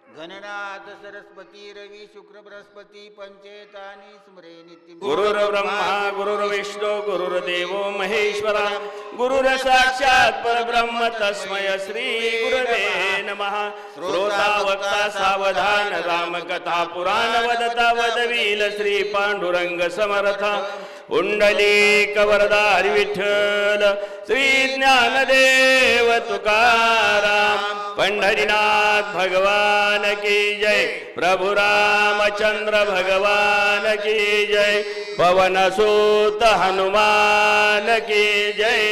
गणनाथ सरस्वती रवी शुक्र बृहस्पती पंचेतानि स्मरे नित्यं गुरुर्ब्रह्मा गुरुर्विष्णू गुरुर्देवो महेश्वरा गुरुर साक्षात परब्रह्म तस्मै श्री गुरवे नमः. श्रोता वक्ता सावधान रामकथा पुराण वदता वदवील श्री पांडुरंग समर्थ पुंडलिक वरदारी विठ्ठल श्री ज्ञानदेव तुकाराम पंढरीनाथ भगवान की जय. प्रभु रामचंद्र भगवान की जय. पवनसुत हनुमान की जय.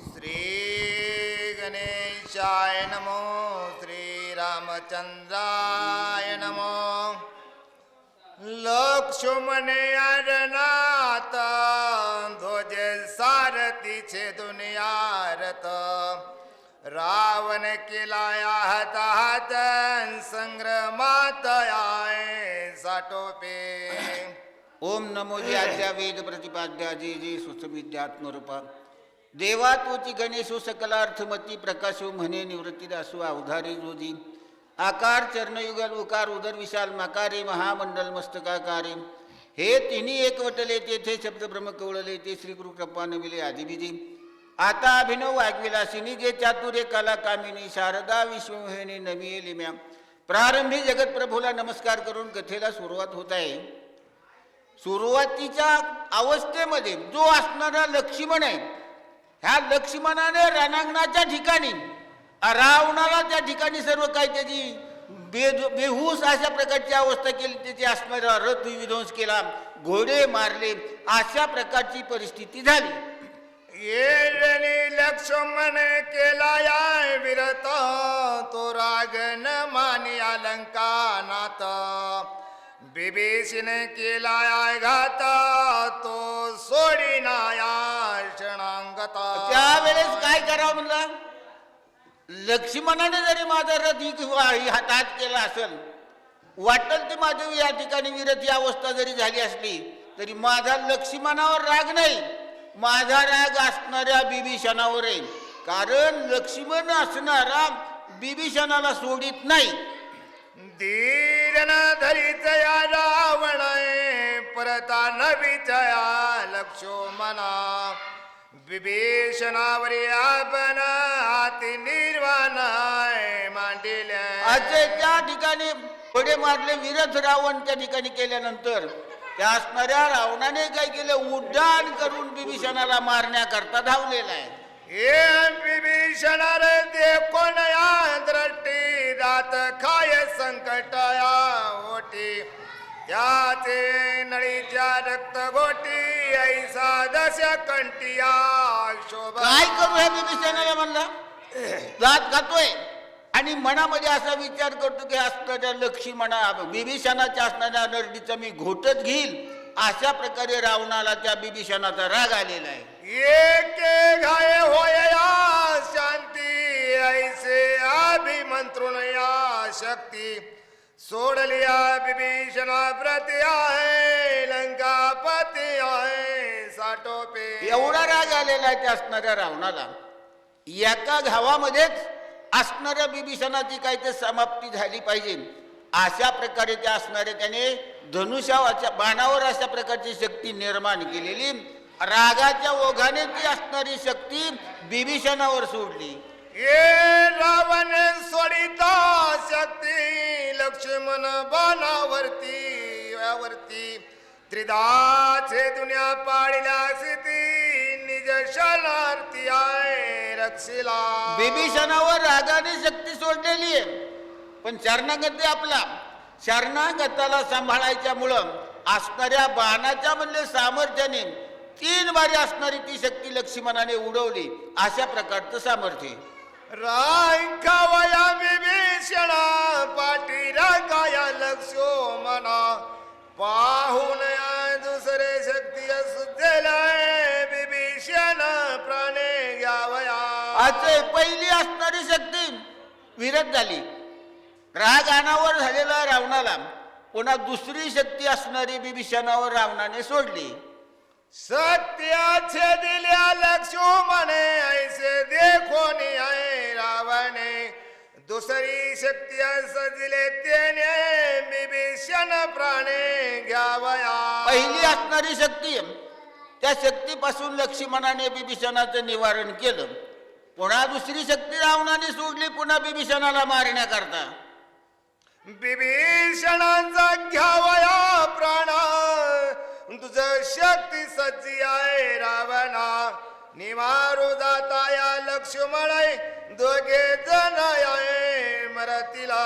श्री गणेशाय नमो. श्री रामचंद्राय नमो. लक्ष्मणे अरनाथ ध्वज सारथीचे दुनियारत. रावण केलाया हातात संग्रमात आहे साटोपे. ओम नमो जी आद्या वेद प्रतिपाद्या जी जी सुसमिद्यात्मरूपा देवा तोची गणेशो सकलार्थमती प्रकाशो म्हणे निवृत्तीदासो अवधारी जोजी. आकार चरणयुगल उकार उदर विशाल मकारे महामंडल मस्तकाकारे. हे तिन्ही एकवटले तेथे शब्द ब्रह्म कवळले ते श्री गुरु कृपा नविले आदिबीजी. आता अभिनव वाग्विलासिनी जे चातुर्य कला कामिनी शारदा विश्वमोहिनी नवी लिम्या. प्रारंभी जगत प्रभूला नमस्कार करून कथेला सुरुवात होत आहे. सुरुवातीच्या अवस्थेमध्ये जो असणारा लक्ष्मण आहे ह्या लक्ष्मणाने रणांगणाच्या ठिकाणी रावणाला त्या ठिकाणी सर्व काही त्याची बेहूस अशा प्रकारची अवस्था केली. त्याची असणारा रथ विध्वंस केला, घोडे मारले, अशा प्रकारची परिस्थिती झाली. येळणी लक्ष्मण केला या विरत तो रागन मानी अलंकानात. बिभीषण केला या घात तो सोडिना या क्षणांगत. त्यावेळेस काय करावं म्हणलं, लक्ष्मणाने जरी माझा रथ ही हातात केला असेल, वाटल ते माझं या ठिकाणी विरत ही अवस्था जरी झाली असली तरी माझा लक्ष्मणावर राग नाही, माझा राग असणाऱ्या बिभीषणावर आहे. कारण लक्ष्मण असणारा बिभीषणाला सोडित नाही. धीर न धरीच या रावण परता न विचया लक्ष्मणा. विभीषणावरी आपण हाती निर्वाण मांडिले. असे त्या ठिकाणी घोडे मारले, विरथ रावण त्या ठिकाणी केल्यानंतर त्या असणाऱ्या रावणाने काय केलं, उड्डाण करून बिभीषणाला मारण्याकरता धावलेला आहे. हे विभीषण रे देखोन या दृष्टी दात खाय संकट या ओटी. त्याचे नळीच्या रक्त गोटी ऐसा दश कंटिया शोभा. काय करू ह्या बिभीषणाला म्हणला, जात खातोय आणि मनामध्ये असा विचार करतो की असणाऱ्या लक्ष्मणा बिभीषणाच्या असणाऱ्या नरडीचा मी घोटच घेईल. अशा प्रकारे रावणाला त्या बिभीषणाचा राग आलेला आहे. एक घाय होय या शांती ऐसे अभिमंत्रुण या शक्ती. सोडलिया विभीषणा प्रति आहे लंकापती आहे साटोपे. एवढा राग आलेला आहे त्या असणाऱ्या रावणाला. एका घावामध्येच असणाऱ्या बिभीषणाची काही ते समाप्ती झाली पाहिजे अशा प्रकारे त्या असणारे त्याने धनुष्याच्या बाणावर अशा प्रकारची शक्ती निर्माण केलेली. रागाच्या ओघाने ती असणारी शक्ती बिभीषणावर सोडली. ये रावण सोडिता शक्ती लक्ष्मण बाणावरती यावरती. त्रिदाचे दुनिया पाळिल्या स्थिती निज शरणार्थी आहे रक्षिला. बिभीषणावर रागाने शक्ती सोडलेली आहे, पण शरणागती आपला शरणागताला सांभाळायच्यामुळं असणाऱ्या बाणाच्या म्हणले सामर्थ्याने 3 बारी असणारी ती शक्ती लक्ष्मणाने उडवली. अशा प्रकारचं सामर्थ्य. रांकावया विभीषणा पाठी रांकाया लक्ष्मणा. पाहून या दुसरे शक्ती सुद्धेला विभीषण प्राणे घ्यावया. असे पहिली असणारी शक्ती विरत झाली, राग अनावर झालेला रावणाला. पुन्हा दुसरी शक्ती असणारी बिभीषणावर रावणाने सोडली. सत्याचे दिल्या लक्ष्मणे ऐसे देखोनी आहे रावणे. दुसरी शक्ती सजले त्याने विभीषण प्राणे घ्यावया. पहिली असणारी शक्ती त्या शक्तीपासून लक्ष्मणाने बिभीषणाचं निवारण केलं. पुन्हा दुसरी शक्ती रावणाने सोडली पुन्हा बिभीषणाला मारण्याकरता. विभीषणाचा घ्यावया प्राण तुझ शक्ती सज्जी आहे रावणा. निवारू जाता या लक्ष्मण दोघे जण आहे मरतीला.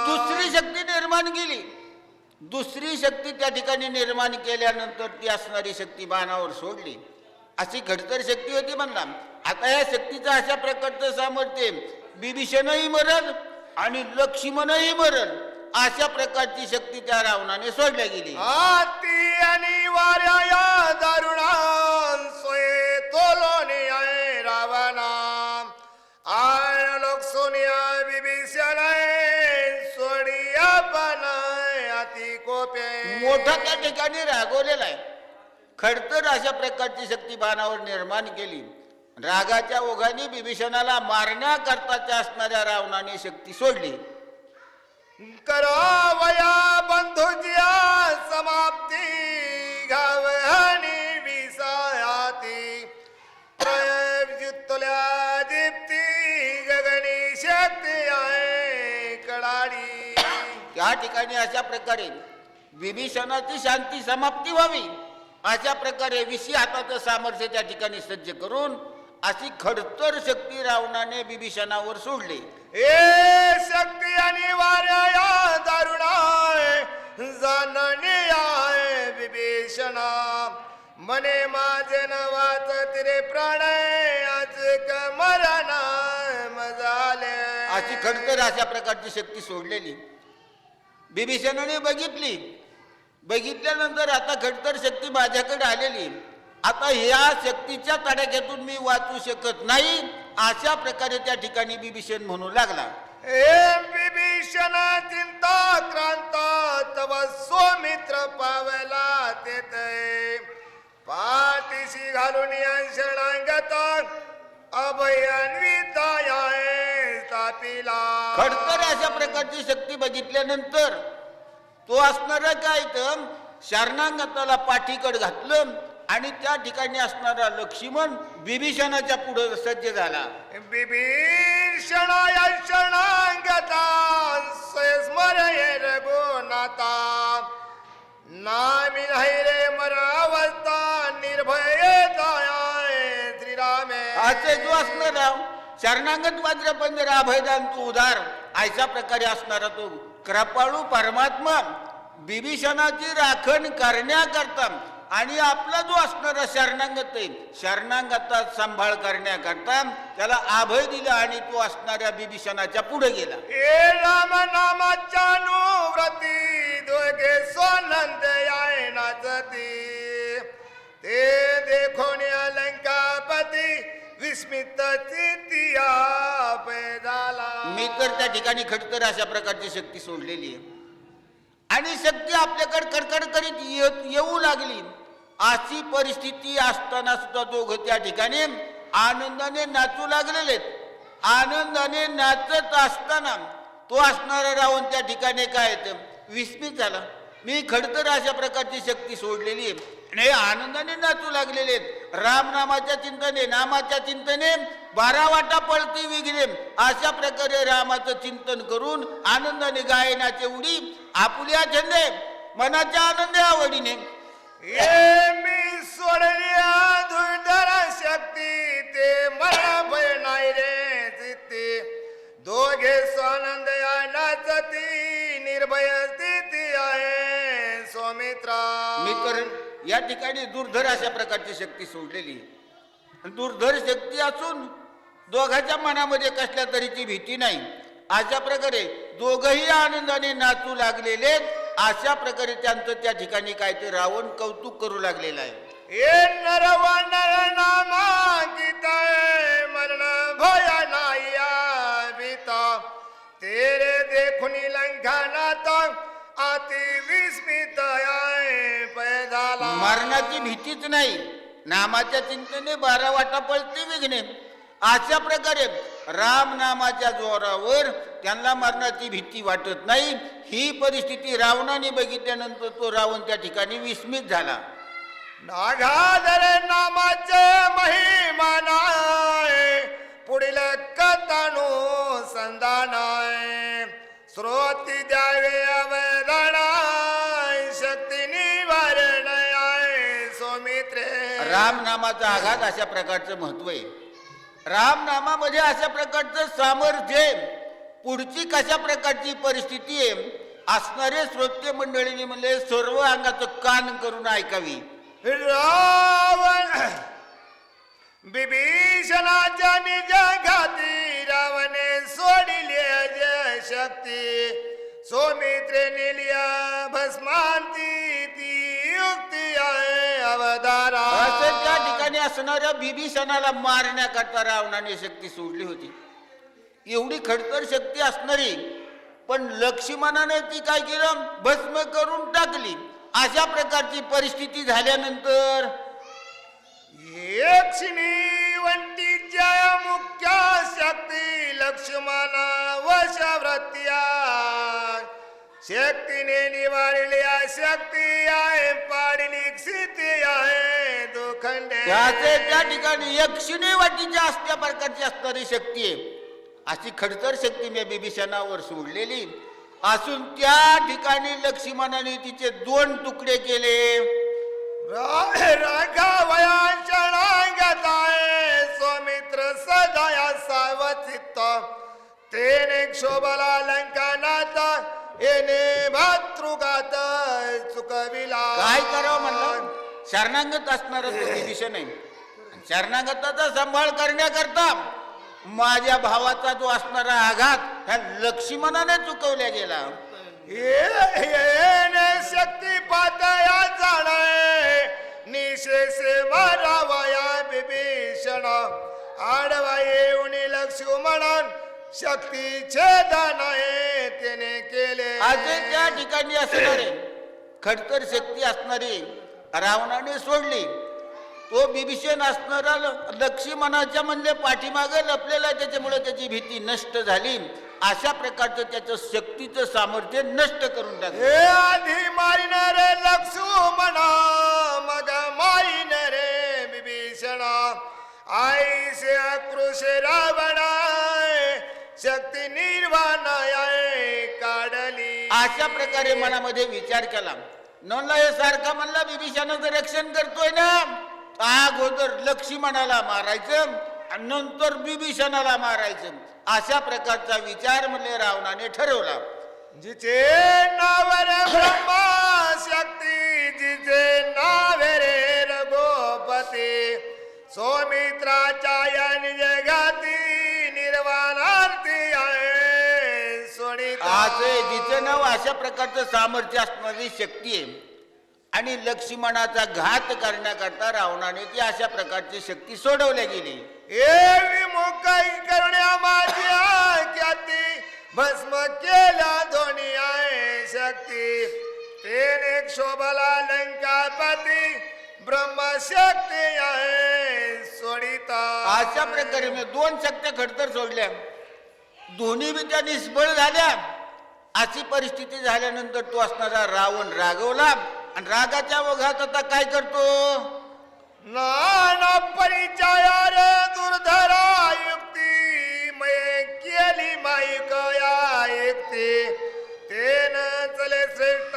दुसरी शक्ती निर्माण केली. दुसरी शक्ती त्या ठिकाणी निर्माण केल्यानंतर ती असणारी शक्ती बाणावर सोडली. अशी खडतर शक्ती होती म्हणला. आता या शक्तीचं अशा प्रकारचं सामर्थ्य बिभीषणही मरण आणि लक्ष्मणही मरण अशा प्रकारची शक्ती त्या रावणाने सोडल्या गेली. हाती आणि वाऱ्या या दारुणा सोये तोलोने आहे रावणा. आय लोक सोनिया विभीषण सोडिया पण अति कोपे. मोठा त्या ठिकाणी रागवलेला आहे. खडतर अशा प्रकारची शक्ती बाणावर निर्माण केली. रागाच्या ओघाने बिभीषणाला मारण्याकरताच्या असणाऱ्या रावणाने शक्ती सोडली. करावया बंधुजिया समाप्ती घावहनी विसायाती. प्रयुक्तल्या दीप्ती गगनी शक्ती आहे कडाडी. त्या ठिकाणी अशा प्रकारे विभीषणाची शांती समाप्ती व्हावी अशा प्रकारे 20 हाताचं सामर्थ्य त्या ठिकाणी सज्ज करून अशी खडतर शक्ती रावणाने बिभीषणावर सोडली. ए शक्ती आणि वाऱ्या या दारुणा जानणे आहे विभीषणा. मने माझे न वाचत रे प्राण आज कमरणा मजाले. अशी खडतर अशा प्रकारची शक्ती सोडलेली बिभीषणाने बघितल्यानंतर आता खडतर शक्ती माझ्याकडे आलेली. आता ह्या शक्तीच्या तडाख्यातून मी वाचू शकत नाही अशा प्रकारे त्या ठिकाणी बिभीषण म्हणू लागला. ए विभीषण चिंता क्रांत तव सौमित्र पावला तेथे. पाठीशी घालून शरणांगत अभयान्विताया तापिला. खडतर अशा प्रकारची शक्ती बघितल्यानंतर तो असणारा काय तर शरणागताला पाठीकड घातलं आणि त्या ठिकाणी असणारा लक्ष्मण बिभीषणाच्या पुढे सज्ज झाला. विभीषणाया शरणांगता स्मरे रघुनाथा. नामी नाही रे मरावस्था निर्भय दया श्रीरामे. असे जो असणारा शरणागत वाद्र पंजरा अभयदान तू उदार अशा प्रकारे असणारा तो कृपाळू परमात्मा बिभीषणाची राखण करण्याकरता आणि आपला जो असणारा शरणागत आहे शरणागतात सांभाळ करण्याकरता त्याला अभय दिलं आणि तो असणाऱ्या बिभीषणाच्या पुढे गेला. ए राम नामाच्या अनुव्रती दोघे सोनंद याय नाचती. ते देखून लंकापती विस्मित चित्तिया झाला. मी तर त्या ठिकाणी खडतर अशा प्रकारची शक्ती सोडलेली आहे आणि शक्ती आपल्याकडे कडकड करीत येऊ लागली. अशी परिस्थिती असताना सुद्धा दोघं त्या ठिकाणी आनंदाने नाचू लागलेले. आनंदाने नाचत असताना तो असणारा रावण त्या ठिकाणी काय विस्मित झाला. मी खडतर अशा प्रकारची शक्ती सोडलेली आहे आनंदाने नाचू लागलेले. रामनामाच्या चिंतने नामाच्या चिंतने 12 वाटा पळती विघ्ने अशा प्रकारे रामाचं चिंतन करून आनंदाने गायनाचे उडी आपुल्या छंदे मनाच्या आनंदे आवडीने. ए मी सोडल्या धुळधर शक्ती ते मला भय नाही रे चित्ती. दोघे स्वानंद या नाचती निर्भय स्थिती आहे सौमित्रा. मी तर या ठिकाणी दुर्धर अशा प्रकारची शक्ती सोडलेली. दुर्धर शक्ती असून दोघांच्या मनामध्ये कसल्या तऱ्हेची भीती नाही. अशा प्रकारे दोघही आनंदाने नाचू लागलेले. अशा प्रकारे त्यांचं त्या ठिकाणी काय ते रावण कौतुक करू लागलेलं आहे. ए नरवा नर नामा गीता मरण भय नाही भीता. तेरे देखुनी लंघनात अति विस्मित झाला. मरणाची भीतीच नाही नामाच्या चिंतने 12 वाटा पळते विघ्ने अशा प्रकारे राम नामाच्या जोरावर त्यांना मरणाची भीती वाटत नाही. ही परिस्थिती रावणाने बघितल्यानंतर तो रावण त्या ठिकाणी विस्मित झाला. नागाधर नामाचे महिमानाय पुढील कथानु संधानाय श्रोती द्यावे अवधानाय शक्ती निवारणाय सौमित्रे. राम नामाचा आघात अशा प्रकारचं महत्व आहे. राम नामामध्ये अशा प्रकारचं सामर्थ्य आहे. पुढची कशा प्रकारची परिस्थिती आहे असणारे श्रोते मंडळींनी म्हणले सर्व अंगाचं कान करून ऐकावी. रावण विभीषणाच्या निज घाती रावणे सोडिले जय शक्ती सौमित्रे निलिया भस्मांती ती युक्ती आहे अवतारा. असं त्या ठिकाणी असणाऱ्या विभीषणाला मारण्याकरता रावणाने शक्ती सोडली होती. एवढी खडतर शक्ती असणारी पण लक्ष्मणाने ती काय केलं भस्म करून टाकली. अशा प्रकारची परिस्थिती झाल्यानंतर एकशिणी वंटीच्या मुख्य शक्ती लक्ष्मणा वशव्रत्या शक्तीने निवारल्या शक्ती आहे पाडली स्थिती आहे दुखंडे. त्याचे त्या ठिकाणी यक्षिणी वाटीच्या असल्या प्रकारची असणारी शक्ती आहे. अशी खडतर शक्ती मी बिभीषणावर सोडलेली असून त्या ठिकाणी लक्ष्मणाने तिचे 2 तुकडे केले. राघवयांच्या नांगताय सौमित्र सदाया सावचित्त तेने क्षोभला लंकानाथ येणे भातृगात चुकविला. काय करावं म्हणलं शरणागत असणारा तो विभीषण आहे. शरणागताचा सांभाळ करण्याकरता माझ्या भावाचा जो असणारा आघात ह्या लक्ष्मणाने चुकवल्या गेला. येणे शक्ती पातया जाणे निशेषे मारावया विभीषण आडवा येऊन लक्ष्मणन शक्ती छेदन त्याने केले. आज त्या ठिकाणी असणारे खडतर शक्ती असणारी रावणाने सोडली. तो बिभीषण असणारा लक्ष्मणाच्या म्हणजे पाठीमागे लपलेला त्याच्यामुळे त्याची भीती नष्ट झाली. अशा प्रकारचं त्याचं शक्तीचं सामर्थ्य नष्ट करून टाकलं. हे आधी मारिणार लक्ष्मण मग मारिणार विभीषण आईसे आक्रोश रावण शक्ती निर्वाण काढली. अशा प्रकारे मनामध्ये विचार केला. नवला हे सारखा म्हणला विभीषणाचं रक्षण करतोय ना अगोदर लक्ष्मणाला मारायचं आणि नंतर विभीषणाला मारायचं. अशा प्रकारचा विचार म्हणजे रावणाने ठरवला. जिचे नावर ब्रह्मा शक्ती जिचे नावे रे रघुपती सौमित्राच्या या निज घाती निर्वाणार्थी आहे सोडिता. असे जिचे नाव अशा प्रकारचं सामर्थ्य असणारी शक्ती आहे आणि लक्ष्मणाचा घात करण्याकरता रावणाने ती अशा प्रकारची शक्ती सोडवल्या गेली. एवी मोकाई करण्या माझ्या ख्याती भस्म केला दोन्ही आहे शक्ती तेने क्षोभला लंकापती ब्रह्मशक्ती आहे सोडिता. अशा प्रकारे मी 2 शक्त्या खडतर सोडल्या. दोन्ही बी त्या निष्फळ झाल्या. अशी परिस्थिती झाल्यानंतर तो असणारा रावण रागवला आणि रागाच्या ओघात आता काय करतो नाना परिचया रे दुर्धरा युक्ती मये केली माईकया युक्ती तेन चले श्रेष्ठ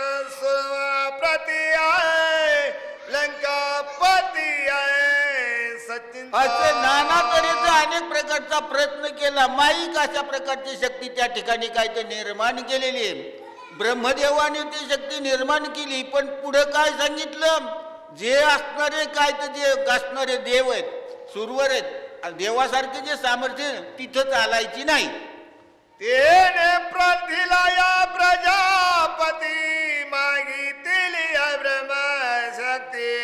प्रति आहे लंकापती आहे सचिन. असे नाना तऱ्हेचा अनेक प्रकारचा प्रयत्न केला. माईक अशा प्रकारची शक्ती त्या ठिकाणी काय ते निर्माण केलेली आहे. ब्रह्मदेवाने ती शक्ती निर्माण केली पण पुढे काय सांगितलं जे असणारे काय तर जे असणारे देव आहेत सुरवर आहेत देवासारखे जे सामर्थ्य तिथं चालायची नाही. तेने प्रथिला या प्रजापती मागितली ब्रह्मशक्ती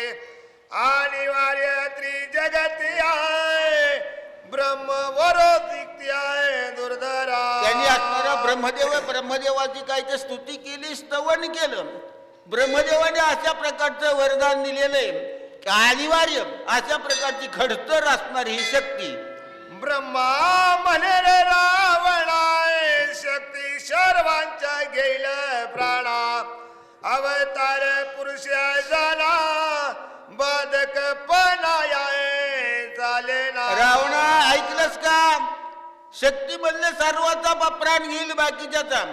अनिवार्य त्रिजगती आहे ब्रह्मवरोदिक्ती आहे दुर्धरा. त्यांनी असणारा ब्रह्मदेवाची काय तर स्तुती केली स्तवन केलं. ब्रह्मदेवाने अशा प्रकारचं वरदान दिलेलं आहे की अनिवार्य अशा प्रकारची खडतर असणारी ही शक्ती ब्रह्मा म्हणे रे रावणा शक्ती सर्वांच्या घेईल प्राणा अवतार पुरुष झाला बाधक पणाया चाले ना. रावणा ऐकलंस का? शक्ती म्हणले सर्वाचा प्राण घेईल बाकीच्याचा,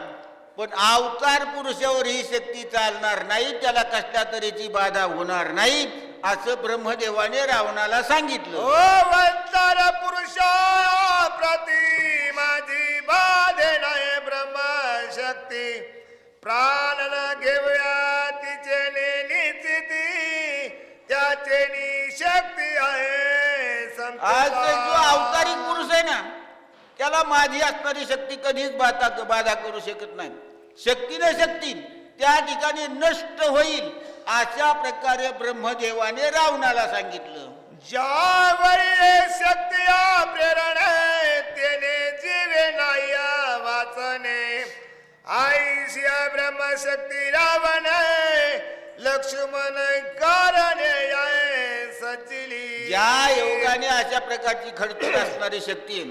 पण अवतार पुरुषावर ही शक्ती चालणार नाही, त्याला कसल्या तऱ्हेची बाधा होणार नाही असं ब्रह्मदेवाने रावणाला सांगितलं. ओ अवतार पुरुषा प्रति माझी बाधे नाही ब्रह्मशक्ती प्राण न घेऊया तिचे निश्चिती त्याचे शक्ती आहे आज जो संपला. अवतारिक पुरुष आहे ना, त्याला माझी असणारी शक्ती कधीच बाधा करू शकत नाही. शक्तीने शक्ती त्या ठिकाणी नष्ट होईल अशा प्रकारे ब्रह्मदेवाने रावणाला सांगितलं. ज्यावेळी शक्ती प्रेरणे त्याने जीवे नाही वाचने आईशिया ब्रह्मशक्ती रावण लक्ष्मण कारणे सचिली. ज्या योगाने अशा प्रकारची खडतर असणारी शक्ती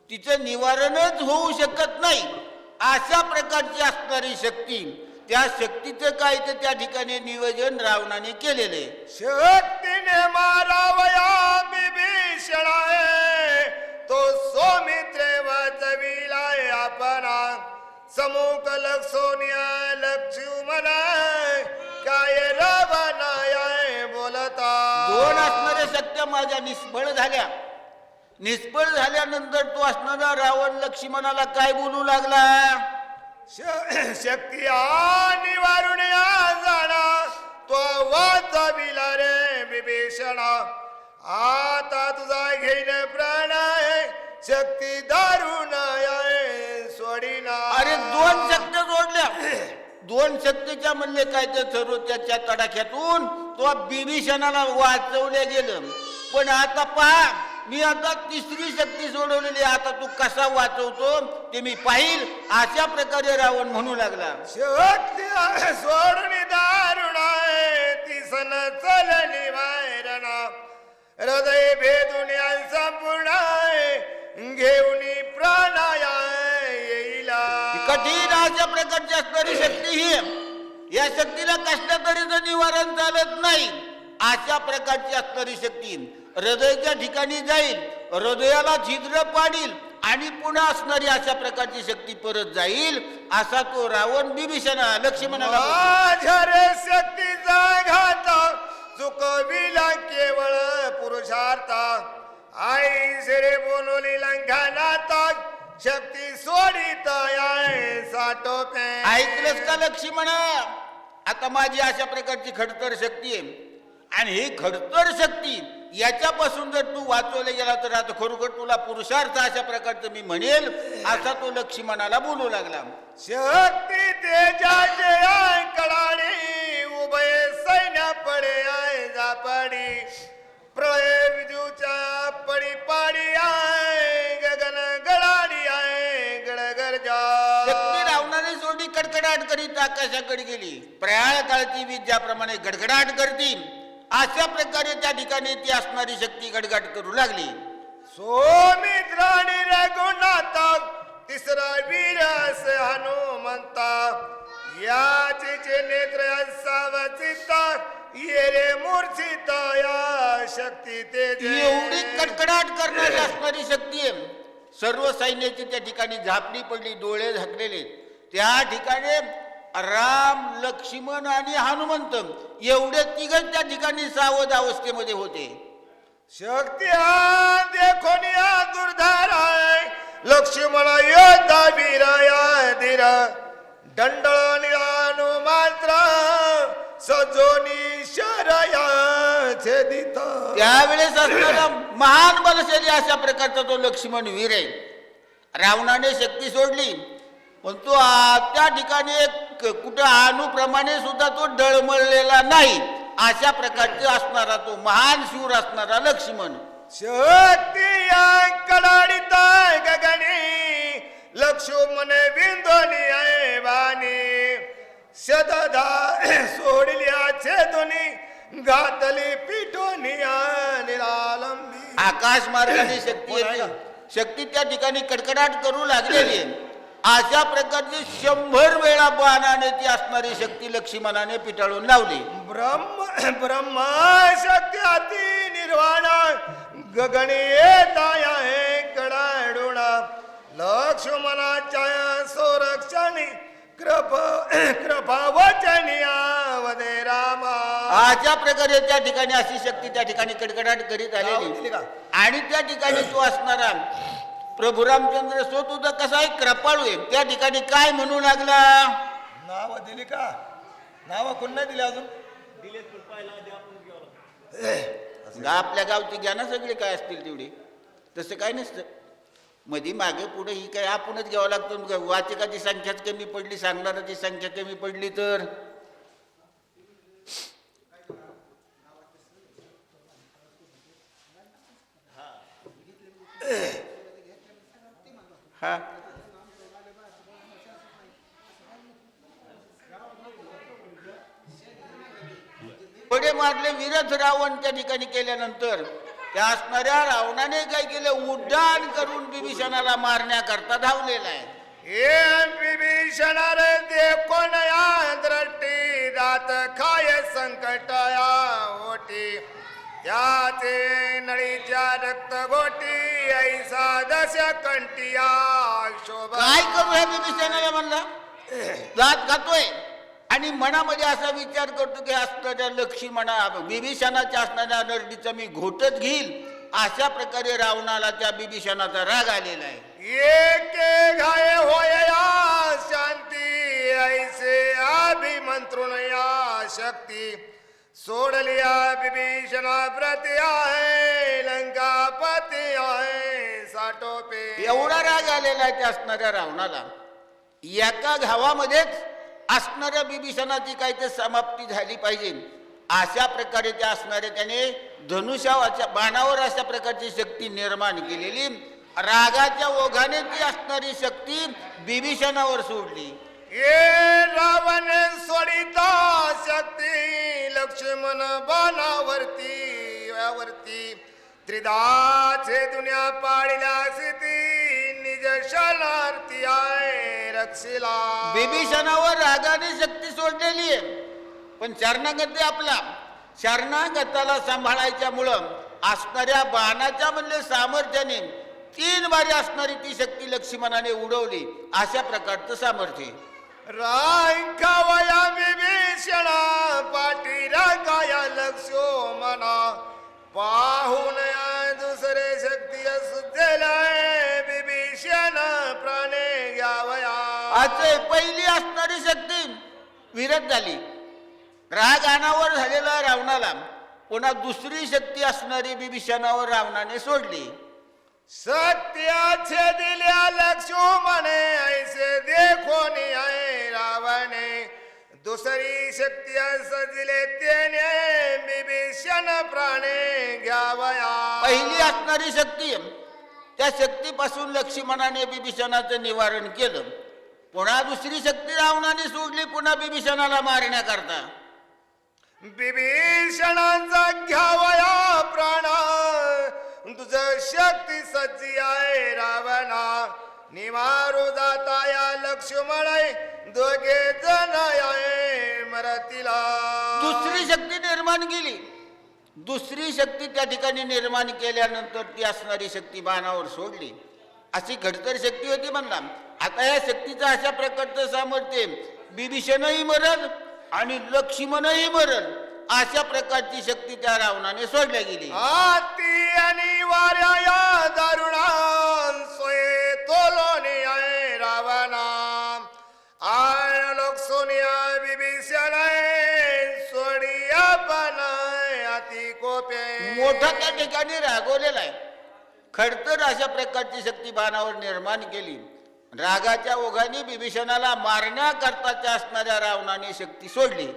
तिचं निवारणच होऊ शकत नाही, अशा प्रकारची असणारी शक्ती, त्या शक्तीचं काय तर त्या ठिकाणी नियोजन रावणाने केलेले. शक्तीने मारावया बिभीषणाय तो सौमित्रे वाचविलाय आपणा समुख लक्षोनिया लक्ष्मण काय रावणाय बोलता. दोन असणाऱ्या शक्त्या माझ्या निष्फळ झाल्या. निष्फळ झाल्यानंतर तो असणारा रावण लक्ष्मणाला काय बोलू लागला? शक्ती निवारून जाणा तो वाचविला रे विभीषणा आता तुझा घेईन प्राण शक्ती दारुण सोडीना. अरे दोन शक्त्या जोडल्या, दोन शक्तीच्या म्हणले काय तर सर्व त्याच्या तडाख्यातून तो बिभीषणाला वाचवले गेलं. पण आता पहा, मी आता तिसरी शक्ती सोडवलेली, आता तू कसा वाचवतो ते मी पाहिल अशा प्रकारे रावण म्हणू लागला. शक्ती सोडून दारुण ती सन चलनी वायरणा हृदय भेदून संपूर्ण घेऊन प्राणाया येईला. कठीण अशा प्रकारची असणारी शक्ती ही, या शक्तीला कसल्या तऱ्हेचं निवारण चालत नाही. अशा प्रकारची असणारी शक्ती हृदयाच्या ठिकाणी जाईल, हृदयाला छिद्र पाडील आणि पुन्हा असणारी अशा प्रकारची शक्ती परत जाईल असा तो रावण बिभीषणा लक्ष्मणाला माझ्या रे शक्तीचा घात चुकविला केवळ पुरुषार्थ आई शेरे बोलवली लंघनाता शक्ती सोडित साठोपे. ऐकलंस का लक्ष्मणा? आता माझी अशा प्रकारची खडतर शक्ती आहे आणि ही खडतर शक्ती याच्यापासून जर तू वाचवले गेला तर आता खरोखर तुला पुरुषार्थ अशा प्रकारचं मी म्हणेल असा तो लक्ष्मणाला बोलू लागला. शक्ती तेजाचे कडाणी उभय सैन्य पडे जापडी प्रळय विद्यूच्या पडी पाडी गगन गडाडी गडगरजा. शक्ती रावणाने सोडी कडकडाट करीत आकाशाकडे गेली. प्रयाळ काळची वीज ज्याप्रमाणे गडगडाट करती अशा प्रकारे त्या ठिकाणी ती असणारी शक्ती गडगड करू लागली. सोमित्राणी रघुनाथ तिसरा वीर हनुमंता याचे नेत्र सावचिता ये रे मूर्छित या शक्ती तेज. एवढी कडकडाट करणारी असणारी शक्ती आहे. सर्व सैन्याची त्या ठिकाणी झापली पडली, डोळे झाकलेले. त्या ठिकाणी राम लक्ष्मण आणि हनुमंत एवढे तिघच त्या ठिकाणी सावध अवस्थेमध्ये होते. शक्ती देखोन दुर्धाराय लक्ष्मण योद्धा वीराया धीर दंडळ निळानु मात्र सजोनी शरया छेदित. त्यावेळेस असणारा महान बलशाली अशा प्रकारचा तो लक्ष्मण वीर आहे. रावणाने शक्ती सोडली पण तो त्या ठिकाणी कुठं अणुप्रमाणे सुद्धा तो डळमळलेला नाही अशा प्रकारचे असणारा तो महान शूर असणारा लक्ष्मण. शक्ती कडाडीत गगनी लक्ष्मण विंदोनी आहे वाणी शतधा सोडल्या छेदोनी घातली पिठोनी निरालंबी. आकाश मार्गाने शक्ती कोण आहे येते. का? शक्ती त्या ठिकाणी कडकडाट करू लागलेली आहे. अशा प्रकारची 100 वेळा बाणाने ती असणारी शक्ती लक्ष्मणाने पिटाळून लावली. ब्रह्म शक्ती अति निर्वाण गगने येताया कडाडून लक्ष्मणाच्या संरक्षणी कृपा वचनिया वदे रामा. अशा प्रकारे त्या ठिकाणी अशी शक्ती त्या ठिकाणी कडकडाट करीत दिली आलेली. का? आणि त्या ठिकाणी तो असणारा प्रभू रामचंद्र स्वतः कसा आहे कृपाळू आहे. त्या ठिकाणी काय म्हणू लागला? नाव दिली का? नाव कोण नाही दिली अजून? आपल्या गावची घ्या ना सगळे काय असतील तेवढी. तसं काय नसतं. मध्ये मागे पुढे ही काय आपणच घ्यावं लागतं. वाचकाची संख्याच कमी पडली, सांगणाराची संख्या कमी पडली तर हा पुढे मारले विरथ रावण. त्या ठिकाणी केल्यानंतर त्या असणाऱ्या रावणाने काय केलं? उड्डाण करून बिभीषणाला मारण्याकरता धावलेला आहे. हे विभीषण रे देखो नया दृष्टी दात खाय संकट या ओटी त्याचे नळीच्या रक्त गोटी ऐसा दश कंटिया शोभा. काय करू ह्या बिभीषणाला म्हणला? दात खातोय आणि मनामध्ये असा विचार करतो की असणाऱ्या लक्ष्मणा बिभीषणाच्या असणाऱ्या नरडीचा मी घोटच घेईल. अशा प्रकारे रावणाला त्या बिभीषणाचा राग आलेला आहे. एक घाय होया शांती ऐसे अभिमंत्रुन या शक्ती सोडलिया विभीषणा प्रति आहे लंकापती आहे साटोपे. एवढा राग आलेला आहे त्या असणाऱ्या रावणाला. एका घावामध्येच असणाऱ्या बिभीषणाची काही ते समाप्ती झाली पाहिजे अशा प्रकारे त्या असणाऱ्या त्याने धनुष्याच्या बाणावर अशा प्रकारची शक्ती निर्माण केलेली. रागाच्या ओघाने ती असणारी शक्ती बिभीषणावर सोडली. ये रावण सोडिता शक्ती लक्ष्मण बाणावरती यावरती त्रिदाचे दुनिया पाळिल्या स्थिती निज शरणार्थी आहे रक्षिला. बिभीषणावर रागाने शक्ती सोडलेली आहे. पण शरणागती आपला शरणागताला सांभाळायच्यामुळं असणाऱ्या बाणाच्या म्हणले सामर्थ्याने 3 बारी असणारी ती शक्ती लक्ष्मणाने उडवली. अशा प्रकारचं सामर्थ्य. रांकावया विभीषणा पाठी रांगाया लक्ष्मणा पाहून दुसरे शक्ती सुद्धेलाय विभीषण प्राणे घ्यावया. आज पहिली असणारी शक्ती विरत झाली. राग अनावर झालेला रावणाला पुन्हा दुसरी शक्ती असणारी बिभीषणावर रावणाने सोडली. सत्याचे दिल्या लक्ष्मणे ऐसे देखोन आहे रावणे दुसरी शक्ती सजिले त्याने विभीषण प्राणे घ्यावया. पहिली असणारी शक्ती त्या शक्तीपासून लक्ष्मणाने बिभीषणाचं निवारण केलं. पुन्हा दुसरी शक्ती रावणाने सोडली पुन्हा बिभीषणाला मारण्याकरता. विभीषणाचा घ्यावया प्राणा तुझ शक्ती सज्जी आहे रावणा निवारू जाता या लक्ष्मण दोघे जण आहे मरतीला. दुसरी शक्ती निर्माण केली. दुसरी शक्ती त्या ठिकाणी निर्माण केल्यानंतर ती असणारी शक्ती बाणावर सोडली. अशी खडतर शक्ती होती म्हणला. आता या शक्तीचं अशा प्रकारचं सामर्थ्य बिभीषणही मरल आणि लक्ष्मणही मरल अशा प्रकारची शक्ती त्या रावणाने सोडल्या गेली. हाती आणि वाऱ्या या दारुणा सोये तोलोने आहे रावणा आय लोक सोनिया विभीषण सोडिया बनाय अति कोपे. मोठा त्या ठिकाणी रागवलेला आहे. खडतर अशा प्रकारची शक्ती बाणावर निर्माण केली. रागाच्या ओघाने बिभीषणाला मारण्याकरताच्या असणाऱ्या रावणाने शक्ती सोडली.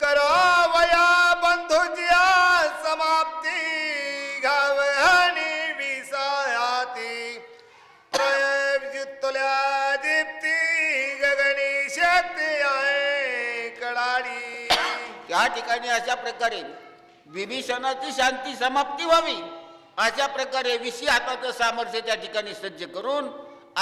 करावया बंधुजिया समाप्ती घावहनी विसायाती प्रयुत्तल्या दीप्ती गगनी शक्ती आहे कडाडी. त्या ठिकाणी अशा प्रकारे बिभीषणाची शांती समाप्ती व्हावी अशा प्रकारे 20 हाताचं सामर्थ्य त्या ठिकाणी सज्ज करून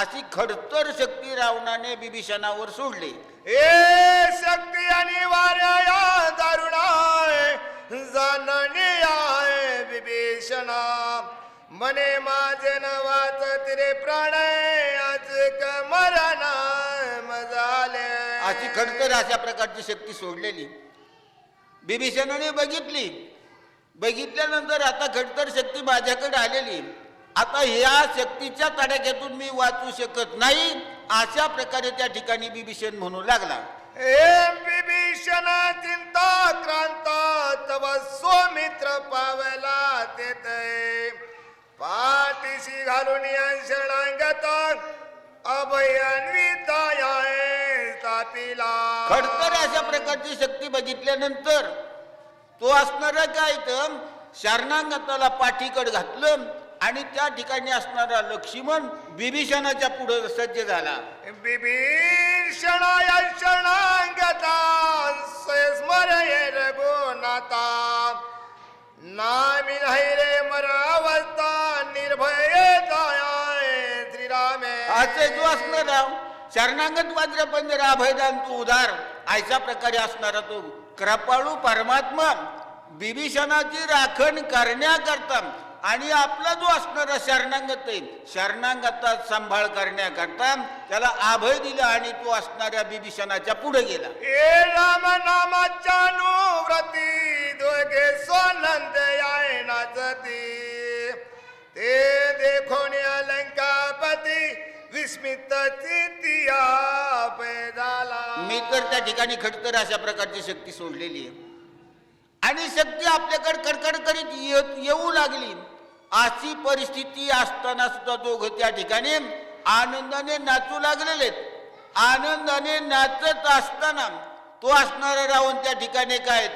अशी खडतर शक्ती रावणाने बिभीषणावर सोडली. ए शक्ती आणि वाऱ्या दारुणाय जानने आहे विभीषणा मने माझे न वाचत रे प्राण आज मरणा मजाले. अशी खडतर अशा प्रकारची शक्ती सोडलेली बिभीषणाने बघितल्यानंतर आता खडतर शक्ती माझ्याकडे आलेली, आता ह्या शक्तीच्या तडाख्यातून मी वाचू शकत नाही. अशा प्रकारे त्या ठिकाणी बिभीषण म्हणू लागला. ए विभीषण चिंता क्रांत तव सौमित्र पावला तेथे पाठीशी घालून शरणागत अभयान्विताय तापिला. खडतर अशा प्रकारची शक्ती बघितल्यानंतर तो असणारा काय तर शरणागताला पाठीकड घातलं आणि त्या ठिकाणी असणारा लक्ष्मण बिभीषणाच्या पुढे सज्ज झाला. विभीषणाय शरणागता स्मरये रघुनाथा नामी नाही रे मरावता निर्भय जाय श्रीरामे. असे जो असणारा शरणागत वाद्र पंजरा अभयदान तू उदार अशा प्रकारे असणारा तो कृपाळू परमात्मा बिभीषणाची राखण करण्याकरता आणि आपला जो असणारा शरणागत आहे शरणागता सांभाळ करण्याकरता त्याला अभय दिलं आणि तो असणाऱ्या बिभीषणाच्या पुढे गेला. ए राम नामाच्या अनुव्रती दोघे सोनंद याय नाचती ते देखून लंकापती विस्मित चित्तिया झाला. मी तर त्या ठिकाणी खडतर अशा प्रकारची शक्ती सोडलेली आहे आणि शक्ती आपल्याकडे कडकड करीत येऊ लागली. अशी परिस्थिती असताना सुद्धा दोघं त्या ठिकाणी आनंदाने नाचू लागलेले. आनंदाने नाचत असताना तो असणारा रावण त्या ठिकाणी काय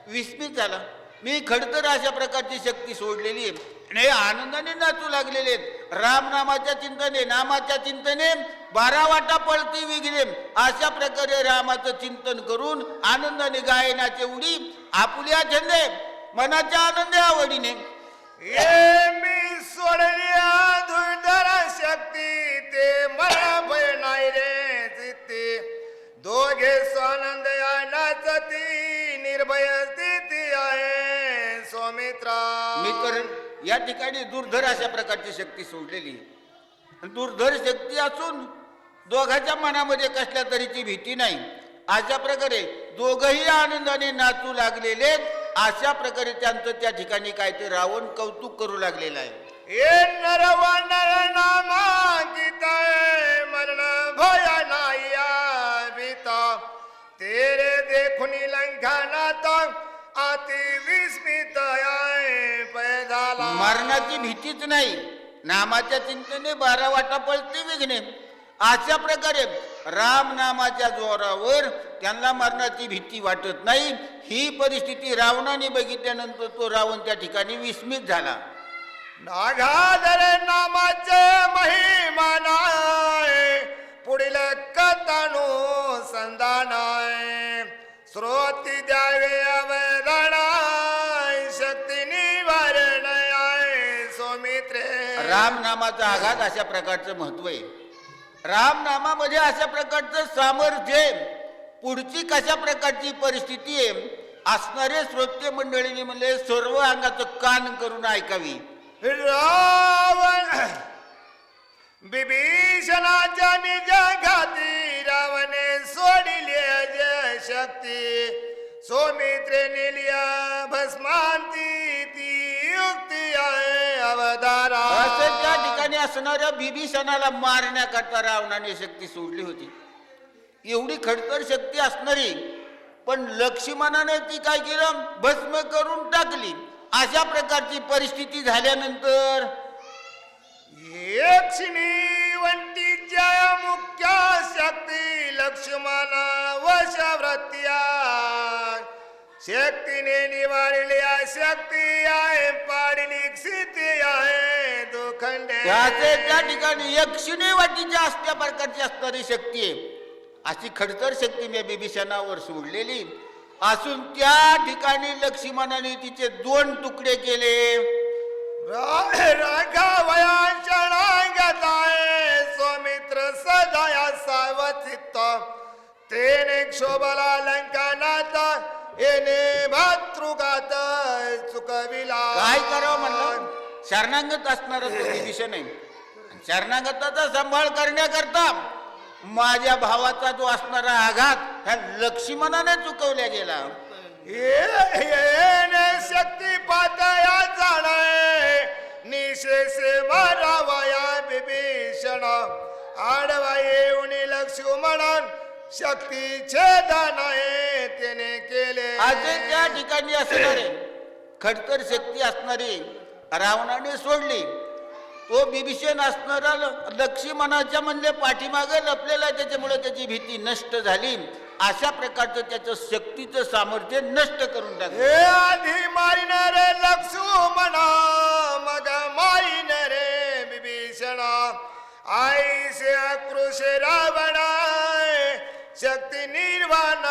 विस्मित झाला. मी खडतर अशा प्रकारची शक्ती सोडलेली आहे आणि आनंदाने नाचू लागलेले. राम नामाच्या चिंतने 12 वाटा पळती विघ्ने अशा प्रकारे रामाचं चिंतन करून आनंदाने गायनाचे उडी आपुल्या छंदे मनाच्या आनंदे आवडीने. ए मी सोडल्या धुळधर शक्ती ते मला भय नाही रे चित्ती दोघे स्वानंद या नाचती निर्भय स्थिती आहे सौमित्रा. मी तर या ठिकाणी दुर्धर अशा प्रकारची शक्ती सोडलेली. दुर्धर शक्ती असून दोघांच्या मनामध्ये कसल्या तऱ्हेची भीती नाही. अशा प्रकारे दोघही आनंदाने नाचू लागलेले. अशा प्रकारे त्यांचं त्या ठिकाणी काय ते रावण कौतुक करू लागलेलं आहे. ए नरवनर नामांकित मरण भय नाही भीता तेरे देखुन लंघनात अति विस्मित झाला. मरणाची भीतीच नाही, नामाच्या चिंतने 12 वाटा पळते विघ्ने अशा प्रकारे राम नामाच्या जोरावर त्यांना मरणाची भीती वाटत नाही. ही परिस्थिती रावणाने बघितल्यानंतर तो रावण त्या ठिकाणी विस्मित झाला. नागाधर नामाचे महिमानाय पुढील कथानु संधानाय श्रोती द्यावे अवधानाय शक्ती निवारणाय सौमित्रे. राम नामाचा आघात अशा प्रकारचं महत्व आहे. राम नामामध्ये अशा प्रकारचं सामर्थ्य आहे. पुढची कशा प्रकारची परिस्थिती आहे असणारे श्रोते मंडळीने म्हणले सर्व अंगाचं कान करून ऐकावी. रावण विभीषणाच्या निज घाती रावणे सोडिले जय शक्ती सौमित्रे निलिया भस्मांती ती युक्ती आहे अवधारा. असं त्या ठिकाणी असणाऱ्या बिभीषणाला मारण्याकरता रावणाने शक्ती सोडली होती. एवढी खडतर शक्ती असणारी पण लक्ष्मणाने ती काय केलं भस्म करून टाकली. अशा प्रकारची परिस्थिती झाल्यानंतर यक्षिणी वंटीच्या मुख्य शक्ती लक्ष्मणा वशव्रत्या शक्तीने निवारल्या शक्ती आहे पाडली स्थिती आहे दुखंडे. त्याचे त्या ठिकाणी यक्षिणी वाटीच्या असल्या प्रकारची असणारी शक्ती आहे. अशी खडतर शक्ती मी बिभीषणावर सोडलेली असून त्या ठिकाणी लक्ष्मणाने तिचे 2 तुकडे केले. राघवया शरणागताय सौमित्र सदाया सावचित्त तेने क्षोभला लंकानाथ येणे भातृगात चुकविला. काय करावं म्हणलं? शरणागत असणार विभीषण आहे. शरणागताचा सांभाळ करण्याकरता माझ्या भावाचा जो असणारा आघात ह्या लक्ष्मणाने चुकवल्या गेला. येणे शक्ती पातया जाणे निशेषे मारावया विभीषण आडवा येऊन लक्ष्मण शक्तीचे दान त्याने केले. आजही त्या ठिकाणी असणारे खडतर शक्ती असणारी रावणाने सोडली. तो विभीषण असणारा लक्ष्मणाच्या म्हणजे पाठीमागे लपलेला, त्याच्यामुळे त्याची भीती नष्ट झाली. अशा प्रकारचं त्याचं शक्तीचं सामर्थ्य नष्ट करून टाकलं. हे आधी मारिणार लक्ष्मण मग मारिणार विभीषण आईसे आक्रोश रावण शक्ती निर्वाण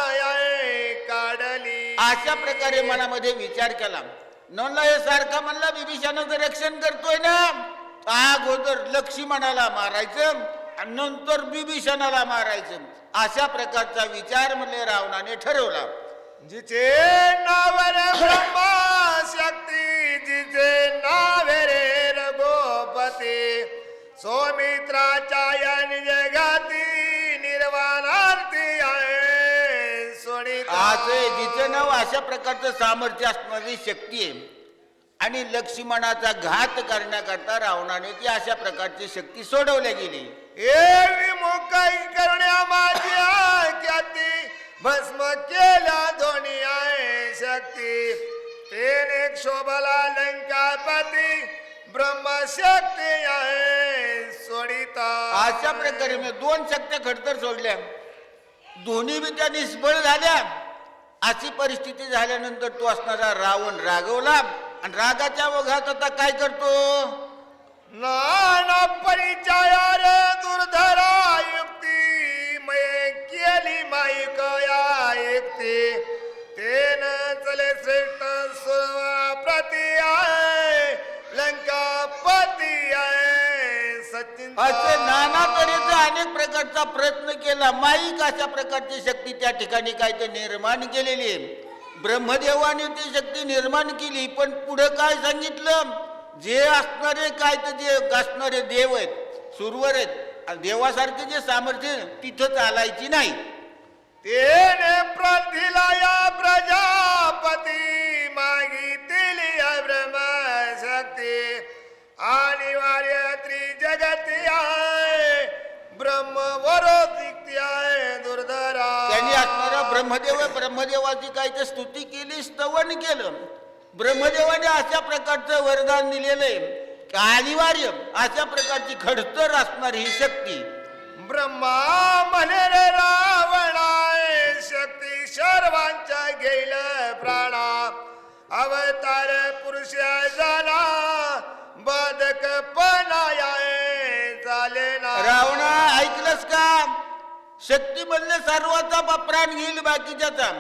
काढली. अशा प्रकारे मनामध्ये विचार केला. नवला हे सारखा म्हणला विभीषणाचं रक्षण करतोय ना, अगोदर लक्ष्मणाला मारायचं आणि नंतर विभीषणाला मारायचं. अशा प्रकारचा विचार म्हणजे रावणाने ठरवला. जिचे नाव रे ब्रह्मा शक्ती जिचे नाव रे रघुपती सौमित्राच्या या जगाती निर्वाणार्थी आहे सोनिता. असे जिचं नाव अशा प्रकारचं सामर्थ्य असणारी शक्ती आहे आणि लक्ष्मणाचा घात करण्याकरता रावणाने ती अशा प्रकारची शक्ती सोडवल्या गेली. एवी मोकाई करण्या माझ्या ख्याती भस्म केल्या दोन्ही आहे शक्ती तेने क्षोभला लंकापती ब्रह्मशक्ती आहे सोडिता. अशा प्रकारे मी दोन शक्त्या खडतर सोडल्या, दोन्ही बी त्या निष्फळ झाल्या. अशी परिस्थिती झाल्यानंतर तो असणारा रावण रागवला आणि रागाच्या ओघात आता काय करतो? नाना परिचय रे दुर्धरा युक्ती मये केली माईकया एकती तेन चले श्रेष्ठ सुरवा प्रती आहे लंकापती आहे सचिन. असे नाना तऱ्हेचा अनेक प्रकारचा प्रयत्न केला. माईक अशा प्रकारची शक्ती त्या ठिकाणी काय ते निर्माण केलेली आहे. ब्रह्मदेवाने ती शक्ती निर्माण केली, पण पुढे काय सांगितलं? जे असणारे काय तर जे असणारे देव आहेत, सुरवर आहेत, देवासारखे जे सामर्थ्य तिथं चालायची नाही. तेने प्रथिला या प्रजापती मागितली ब्रह्मशक्ती अनिवार्य त्रिजगती आहे ब्रह्मवरोधिक्ती आहे दुर्धरा. त्यांनी असणारा ब्रह्मदेवाची काय तर स्तुती केली, स्तवन केलं. ब्रह्मदेवाने अशा प्रकारचं वरदान दिलेलं आहे की अनिवार्य अशा प्रकारची खडतर असणारी ही शक्ती. ब्रह्मा म्हणे रे रावणाय शक्ती सर्वांच्या घेईल प्राणा अवतार पुरुष झाला बदक पणाय चाले ना. रावणा ऐकलंस का? शक्ती म्हणले सर्वाचा प्राण घेईल बाकीच्याचा,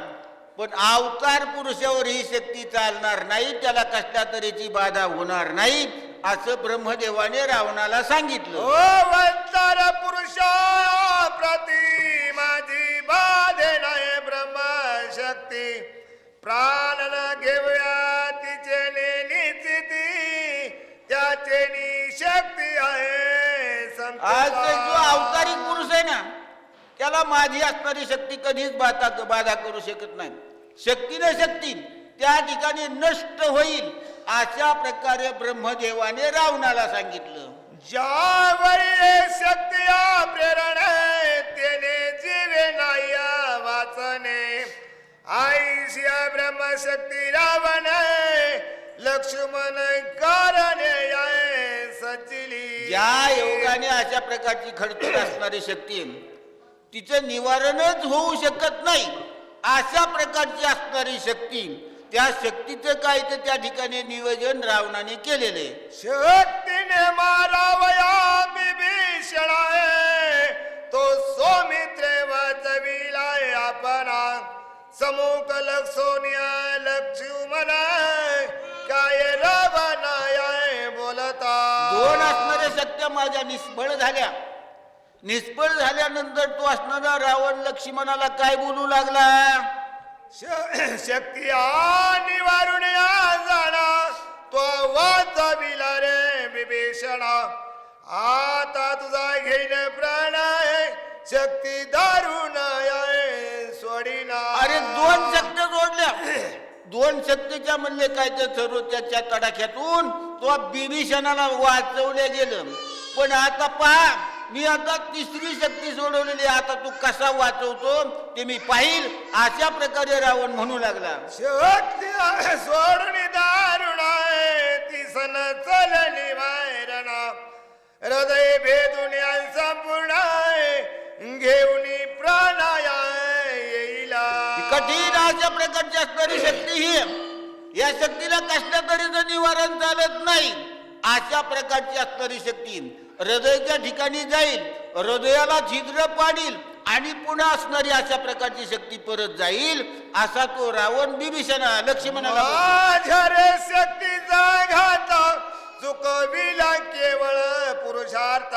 पण अवतार पुरुषावर ही शक्ती चालणार नाही, त्याला कसल्या तऱ्हेची बाधा होणार नाही असं ब्रह्मदेवाने रावणाला सांगितलं. अवतार पुरुषा प्रती माझी बाधे नाही ब्रह्मशक्ती प्राण न घेऊया तिचे निश्चिती त्याचे शक्ती आहे आज जो अवतारिक पुरुष आहे ना, त्याला माझी असणारी शक्ती कधीच बाधा करू शकत नाही. शक्तीने शक्ती त्या ठिकाणी नष्ट होईल अशा प्रकारे ब्रह्मदेवाने रावणाला सांगितलं. ज्यावेळी शक्ती प्रेरणे त्याने जीवे नाही वाचने आईशिया ब्रह्मशक्ती रावण लक्ष्मण कारणे सचिली. ज्या योगाने अशा प्रकारची खडतर असणारी शक्ती तिचं निवारणच होऊ शकत नाही अशा प्रकारची असणारी शक्ती, त्या शक्तीचं काय तर त्या ठिकाणी नियोजन रावणाने केलेले. शक्तीने मारावया विभीषण तो सौमित्रे वाचविलाय आपणा समुख लक्ष्मण लक्ष्मण काय रावणाय दोन असणाऱ्या शक्त्या माझ्या निष्फळ झाल्या. निष्फळ झाल्यानंतर तो असणारा रावण लक्ष्मणाला काय बोलू लागला? शक्ती निवारून या जाणा तो वाचविला रे विभीषणा. आता तुझा घेईन प्राण आहे शक्ती दारुण सोडीना. अरे दोन शक्त्या जोडल्या. दोन शक्तीच्या म्हणले काय तर सर्व त्याच्या तडाख्यातून तो बिभीषणाला वाचवल्या गेलं. पण आता पहा, मी आता तिसरी शक्ती सोडवलेली. आता तू कसा वाचवतो ते मी पाहिल. अशा प्रकारे रावण म्हणू लागला. शक्ती सोडून दारुण आहे ती सन चलनी वायरणा. हृदय भेदून संपूर्ण घेऊन प्राणाया येईला. कठीण अशा प्रकारची असणारी शक्ती ही, या शक्तीला कसल्या तऱ्हेचं निवारण चालत नाही. अशा प्रकारची असणारी शक्ती हृदयाच्या ठिकाणी जाईल, हृदयाला छिद्र पाडील आणि पुन्हा असणारी अशा प्रकारची शक्ती परत जाईल. असा तो रावण बिभीषणा लक्ष्मणाला माझ्या रे शक्तीचा घात चुकविला केवळ पुरुषार्थ.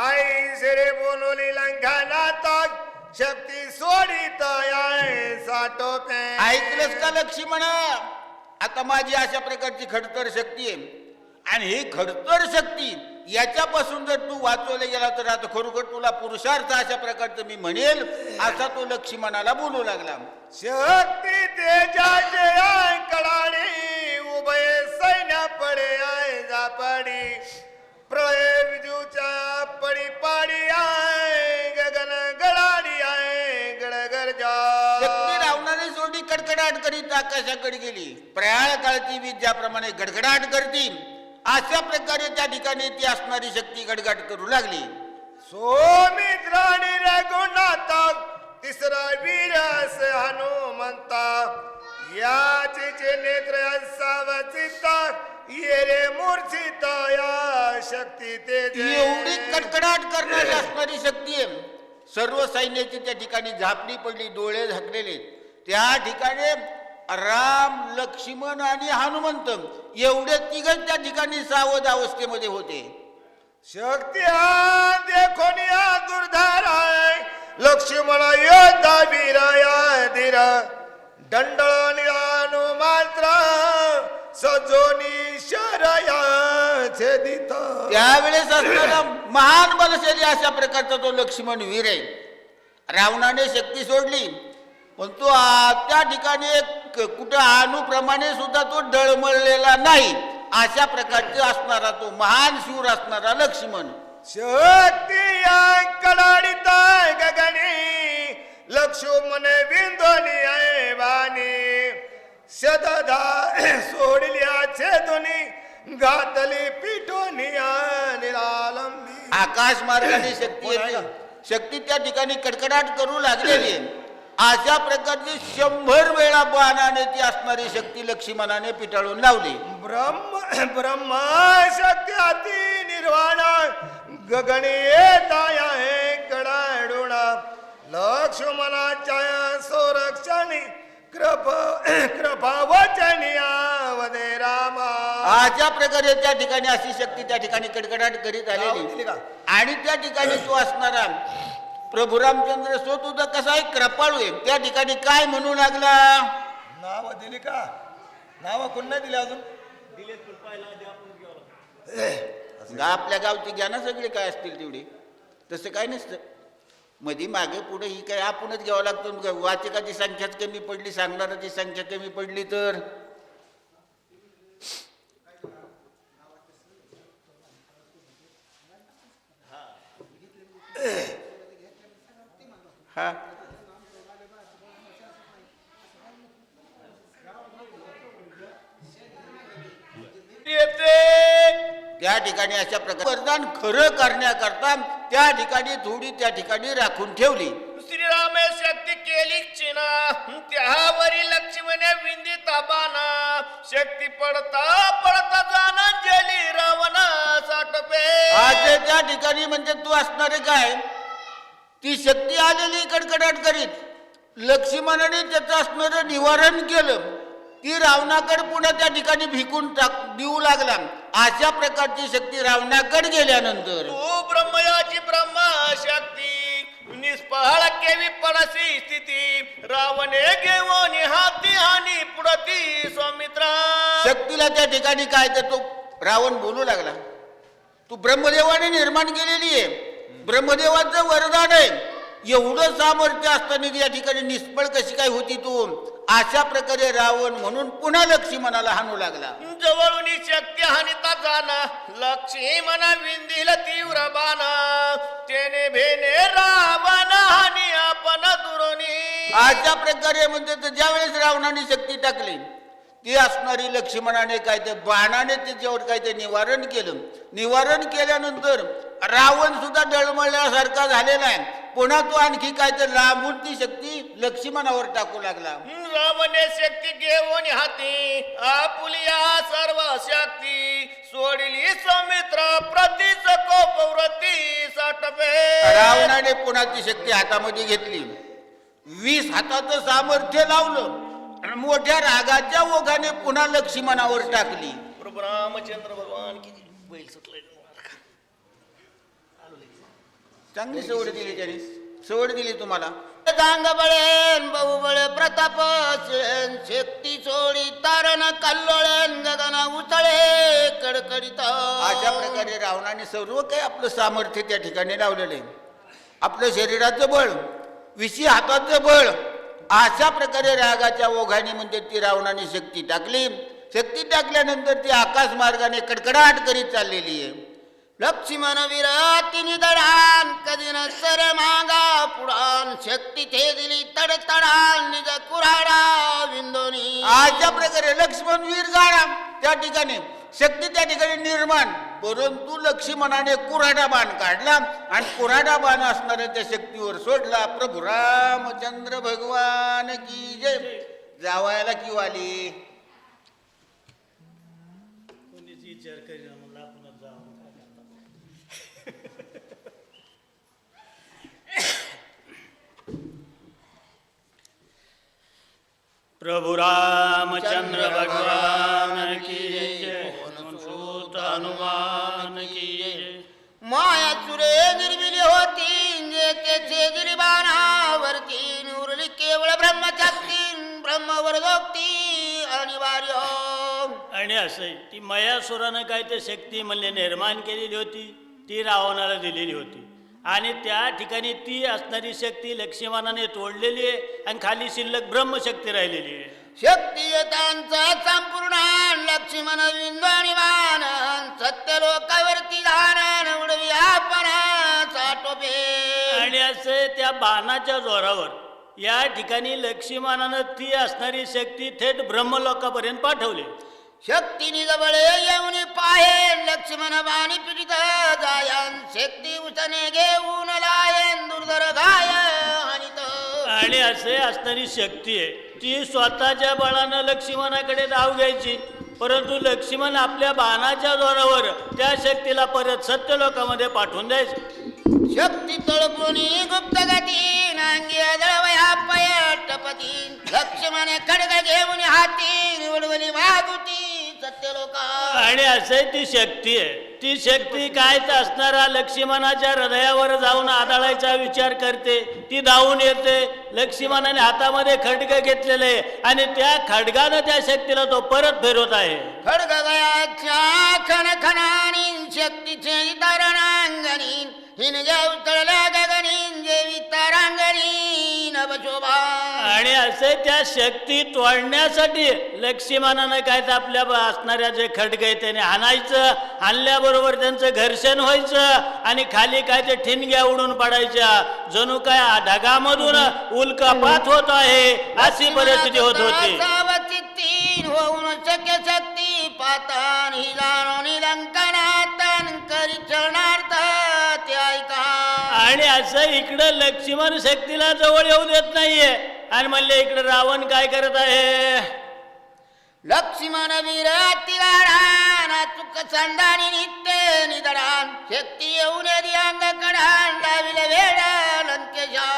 आई शिरे बोलवली लंघनात शक्ती सोडित साठोपे. ऐकलंस का लक्ष्मण? आता माझी अशा प्रकारची खडतर शक्ती आहे आणि ही खडतर शक्ती याच्यापासून जर तू वाचवले गेला तर आता खरोखर तुला पुरुषार्थ अशा प्रकारचं मी म्हणेल. असा तो लक्ष्मणाला बोलू लागला. शक्ती तेजाचे कडाणी उभय सैन्य पडे आहे जापडी. प्रलय विजूच्या पडी पाडी आहे गगन गडाडी आहे गडगरजा. शक्ती रावणाने सोडी कडकडाट करीत आकाशाकडे गेली. प्रयाळ काळची वीज ज्याप्रमाणे गडगडाट करती अशा प्रकारे त्या ठिकाणी ती असणारी शक्ती गडगड करू लागली. सोमित्राणी रघुनाथ तिसरा वीर हनुमंता. याचे नेत्र सावचित ये रे मूर्छित या शक्ती तेज. एवढी कडकडाट करणारी असणारी शक्ती आहे. सर्व सैन्याची त्या ठिकाणी झापली पडली, डोळे झाकलेले. त्या ठिकाणी राम, लक्ष्मण आणि हनुमंत एवढे तिघच त्या ठिकाणी सावध अवस्थेमध्ये होते. शक्ती देखोन या दुर्धार लक्ष्मण योद्धा वीराया धीर. दंडळ निळानु मात्र सजोनी शरया छेदित. त्यावेळेस असणारा महान बलशाली अशा प्रकारचा तो लक्ष्मण वीर आहे. रावणाने शक्ती सोडली पण तो त्या ठिकाणी कुठं अणुप्रमाणे सुद्धा तो डळमळलेला नाही. अशा प्रकारचे असणारा तो महान शूर असणारा लक्ष्मण. शक्ती कडाडीत गगनी लक्ष्मण विंदोनी आहे वाणी. सददा सोडल्या छेदोनी घातली पिठोनी निरालंबी. आकाश मार्गाने शक्ती येते. शक्ती त्या ठिकाणी कडकडाट करू लागलेली आहे. अशा प्रकारची 100 वेळा बाणाने ती असणारी शक्ती लक्ष्मणाने पिटाळून लावली. ब्रह्म शक्ती अति निर्वाण गगनी येताया हे कडाडून. लक्ष्मणाच्या संरक्षणी कृपा वचनिया वदे रामा. अशा प्रकारे त्या ठिकाणी अशी शक्ती त्या ठिकाणी कडकडाट करीत आलेली. आणि त्या ठिकाणी तो असणारा प्रभू रामचंद्र स्वतः कसा एक कृपाळू आहे. त्या ठिकाणी काय म्हणू लागला? नाव दिली का? नाव कोण नाही दिली अजून? आपल्या गावची घ्या ना सगळे काय असतील तेवढी. तसं काय नसतं. मध्ये मागे पुढे ही काय आपणच घ्यावं लागतं. वाचकाची संख्याच कमी पडली, सांगणाराची संख्या कमी पडली तर हा त्या ठिकाणी अशा प्रकारे वरदान खरं करण्याकरता त्या ठिकाणी थोडी त्या ठिकाणी राखून ठेवली. श्रीराम शक्ती केली चिना त्यावरी लक्ष्मणे विंदिता बाणा. शक्ती पडता पडता जाना जली रावणा साठपे. आज त्या ठिकाणी म्हणजे तू असणारे काय ती शक्ती आलेली कडकडाट करीत लक्ष्मणाने त्याचं असणारं निवारण केलं. ती रावणाकडे पुन्हा त्या ठिकाणी भिकून देऊ लागला. अशा प्रकारची शक्ती रावणाकडे गेल्यानंतर तू ब्रह्मयाची ब्रह्मशक्ती निष्फळ केवी पडसी स्थिती रावणे घेऊन हाती हानी पुढती सौमित्रा. शक्तीला त्या ठिकाणी काय तर तो रावण बोलू लागला, तू ब्रह्मदेवाने निर्माण केलेली आहे, ब्रह्मदेवाचं वरदान आहे, एवढं सामर्थ्य असताना या ठिकाणी निष्फळ कशी काय होती तू. अशा प्रकारे रावण म्हणून पुन्हा लक्ष्मणाला हाणू लागला. जवळून शक्ती हानिता जाना लक्ष्मण विंदिल तीव्र बाणा तेने भेने रावण हानी आपण दुरोनी. अशा प्रकारे म्हणजे तर ज्या वेळेस रावणाने शक्ती टाकली ती असणारी लक्ष्मणाने काय ते बाणाने त्याच्यावर काय ते निवारण केलं. निवारण केल्यानंतर रावण सुद्धा डळमळल्यासारखा झालेला आहे. पुन्हा तो आणखी काय तर लांबून ती शक्ती लक्ष्मणावर टाकू लागला. रावणे शक्ती घेऊन हाती आपुलिया सर्व शक्ती सोडिली सौमित्र प्रतीच कोपव्रती साठवे. रावणाने पुन्हा ती शक्ती हातामध्ये घेतली, 20 हाताचं सामर्थ्य लावलं आणि मोठ्या रागाच्या ओघाने पुन्हा लक्ष्मणावर टाकली. प्रभू रामचंद्र भगवान की बैल सुटले. चांगली सवड दिली त्याने, सवड दिली तुम्हाला. गांग बळेन बहुबळ प्रताप सेन शक्ती सोडी तारण कल्लोळेन गगन उचळे कडकडीत. अशा प्रकारे रावणाने सर्व काही आपलं सामर्थ्य त्या ठिकाणी लावलेलं आहे. आपलं शरीराचं बळ, 20 हाताचं बळ, अशा प्रकारे रागाच्या ओघाने म्हणजे ती रावणाने शक्ती टाकली. शक्ती टाकल्यानंतर ती आकाश मार्गाने कडकडाट करीत चाललेली आहे. लक्ष्मण विरातिनी दडान कधी न सर मागा पुढान शक्ती ते दिली तडतडान निज कुऱ्हाडा विंदोनी. अशा प्रकारे लक्ष्मण वीर गाणा त्या ठिकाणी शक्ती त्या ठिकाणी निर्माण, परंतु लक्ष्मणाने कुऱ्हाडा बाण काढला आणि कुऱ्हाडा बाण असणाऱ्या त्या शक्तीवर सोडला. प्रभू रामचंद्र भगवान की जय. जावायला किंव आली प्रभु रामचंद्र भगवान की जय. सूत हनुमान की जय. माया चुरे निर्मिली होती जे तेचे गिरिबाणावरती उरली केवळ ब्रह्मशक्ती ब्रह्मवरदोक्ती अनिवार्य. आणि असं ती मयासुरानं काय ते शक्ती म्हणले निर्माण केलेली होती, ती रावणाला दिलेली होती. आणि त्या ठिकाणी ती असणारी शक्ती लक्ष्मणाने तोडलेली आहे आणि खाली शिल्लक ब्रह्मशक्ती राहिलेली आहे. शक्ती त्यांचा संपूर्ण लक्ष्मण विंदवाणी मान सत्य लोकावरती धारण उडवी आपण साठोबे. आणि असे त्या बाणाच्या जोरावर या ठिकाणी लक्ष्मणानं ती असणारी शक्ती थेट ब्रह्मलोकापर्यंत पाठवली. शक्तीनी जवळे येऊन पाहे लक्ष्मण बाणी पीडित जायन शक्ती उसने घेऊन लायन दुर्धर गाय हानित. आणि असे असणारी शक्ती आहे ती स्वतःच्या बळानं लक्ष्मणाकडे धाव घ्यायची, परंतु लक्ष्मण आपल्या बाणाच्या जोरावर त्या शक्तीला परत सत्यलोकामध्ये पाठवून द्यायचं. शक्ती तळपुनी गुप्त गती नांगी दळवया पयटपती लक्ष्मणे खडग घेऊन हाती निवडवली वागुती सत्यलोका. आणि असे ती शक्ती आहे, ती शक्ती काय तर असणारा लक्ष्मणाच्या हृदयावर जाऊन आदळायचा विचार करते. ती धावून येते, लक्ष्मणाने हातामध्ये खडग घेतलेले आणि त्या खडगानं त्या शक्तीला तो परत फिरवत आहे. खडग गयाच्या खन खनानी शक्तीचे तरणांगणी हिन उतरल्या गगनी जेवी तारांगणी नवशोभा. आणि असे त्या शक्ती तोडण्यासाठी लक्ष्मणानं काय तर आपल्या असणाऱ्या जे खडग आहे त्याने हाणायचं, हाणल्याबरोबर त्यांचं घर्षण व्हायचं आणि खाली काय ते ठिणग्या उडून पडायच्या, जणू काय ढगामधून उल्कापात होत आहे अशी परिस्थिती होत होती. होऊन शक्य शक्ती पातान ही जाणून लंकनातन करी चरणार्थ ते ऐका. आणि असं इकडं लक्ष्मण शक्तीला जवळ येऊ देत नाहीये आणि म्हणले इकडे रावण काय करत आहे. लक्ष्मण वीर अतिगाढान चुक संदानी नित्य निदडान शक्ती येऊन अंग कडान डाविले वेड लंकेशा.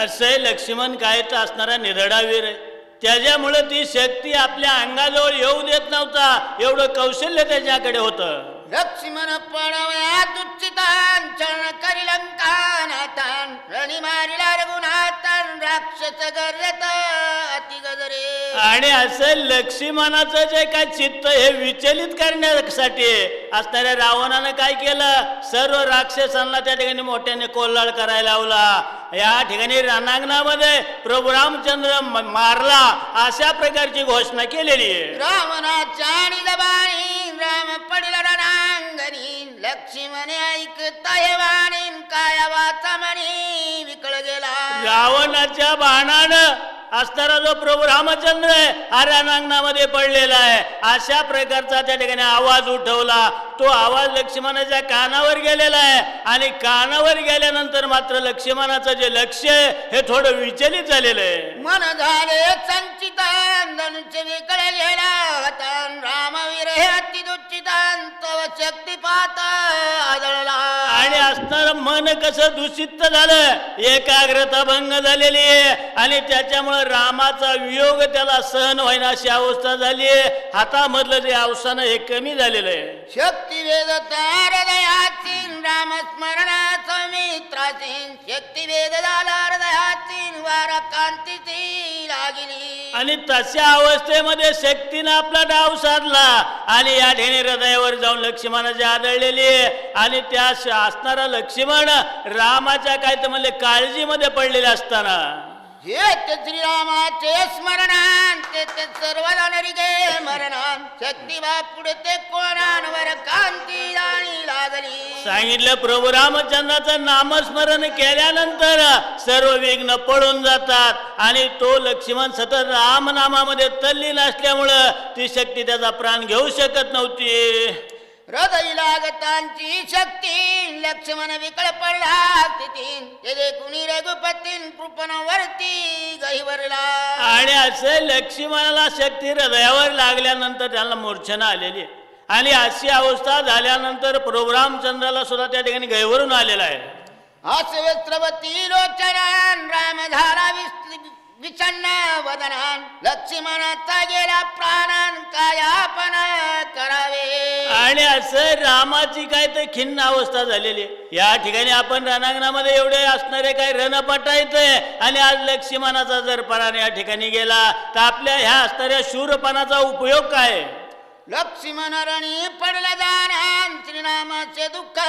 असे लक्ष्मण काय तर असणारा निधडावीर आहे. त्याच्यामुळे ती शक्ती आपल्या अंगाजवळ येऊ देत नव्हता, एवढं कौशल्य त्याच्याकडे होतं. लक्ष्मण पडवया दुच्चितान चरण करी लंकानाथान रणी मारिला रघुनाथान राक्षस गर्जत अति गजरे. आणि असं लक्ष्मणाचं जे काय चित्त हे विचलित करण्यासाठी असणाऱ्या रावणानं काय केलं, सर्व राक्षसांना त्या ठिकाणी मोठ्याने कोल्हाड करायला लावला. या ठिकाणी रणांगणामध्ये प्रभू रामचंद्र मारला अशा प्रकारची घोषणा केलेली आहे. रावणाच्या आणि जबानी राम पडला रणांगणी लक्ष्मण ऐकताय वाणी काय वाचा म्हणी विकळ गेला. रावणाच्या बाणानं असणारा जो प्रभू रामचंद्र आहे हा रणांगणामध्ये पडलेला आहे. अशा प्रकारचा त्या ठिकाणी आवाज उठवला. तो आवाज लक्ष्मणाच्या कानावर गेलेला आहे आणि कानावर गेल्यानंतर मात्र लक्ष्मणाचं जे लक्ष आहे हे थोडं विचलित झालेलं आहे. मन झाले संचितान धनुष्य विकळलेला हतान रामवीर हे अति दुच्चितान तव शक्ती पाहता आदळला. आणि असणार मन कसं दूषित झालं, एकाग्रता भंग झालेली आहे आणि त्याच्यामुळे रामाचा वियोग त्याला सहन होईना अशी अवस्था झाली आहे. हातामधलं जे अवसान हे कमी झालेलं आहे. शक्ती वेद हृदयाचीन राम स्मरणाच मित्राचीन शक्ती वेद झाला हृदयाचीन वारा कांतीची लागली. आणि तशा अवस्थेमध्ये शक्तीनं आपला डाव साधला आणि या ठिकाणी हृदयावर जाऊन लक्ष्मणाची आदळलेली आहे. आणि त्या असणारा लक्ष्मण रामाच्या काय तर म्हणले काळजीमध्ये पडलेले असताना हे ते श्रीरामाचे स्मरणान ते सर्वजण गे मरणान शक्ती बापुढे ते कोणांवर कांती जाणी लागली. सांगितलं प्रभू रामचंद्राचं नामस्मरण केल्यानंतर सर्व विघ्न पळून जातात आणि तो लक्ष्मण सतत रामनामामध्ये तल्लीन असल्यामुळं ती शक्ती त्याचा प्राण घेऊ शकत नव्हती. हृदय लागतांची शक्ती लक्ष्मण विकळ पडला तिथीन ते देखुनी रघुपतीन कृपण वरती गहिवरला. आणि असे लक्ष्मणाला शक्ती हृदयावर लागल्यानंतर त्याला मूर्छना आलेली आहे. आणि अशी अवस्था झाल्यानंतर प्रभू रामचंद्राला सुद्धा त्या ठिकाणी गहिवरून आलेला आहे. अस्वस्त्रवती लोचनान राम झाला विषण्ण वदनान लक्ष्मणाचा गेला प्राणान काय आपण करावे. आणि असं रामाची काय तर खिन्न अवस्था झालेली आहे. या ठिकाणी आपण रणांगणामध्ये एवढे असणारे काय रणपट आहेत आणि आज लक्ष्मणाचा जर पराण या ठिकाणी गेला तर आपल्या ह्या असणाऱ्या शूरपणाचा उपयोग काय. लक्ष्मण रणी पडला जाणान श्रीरामाचे दुःख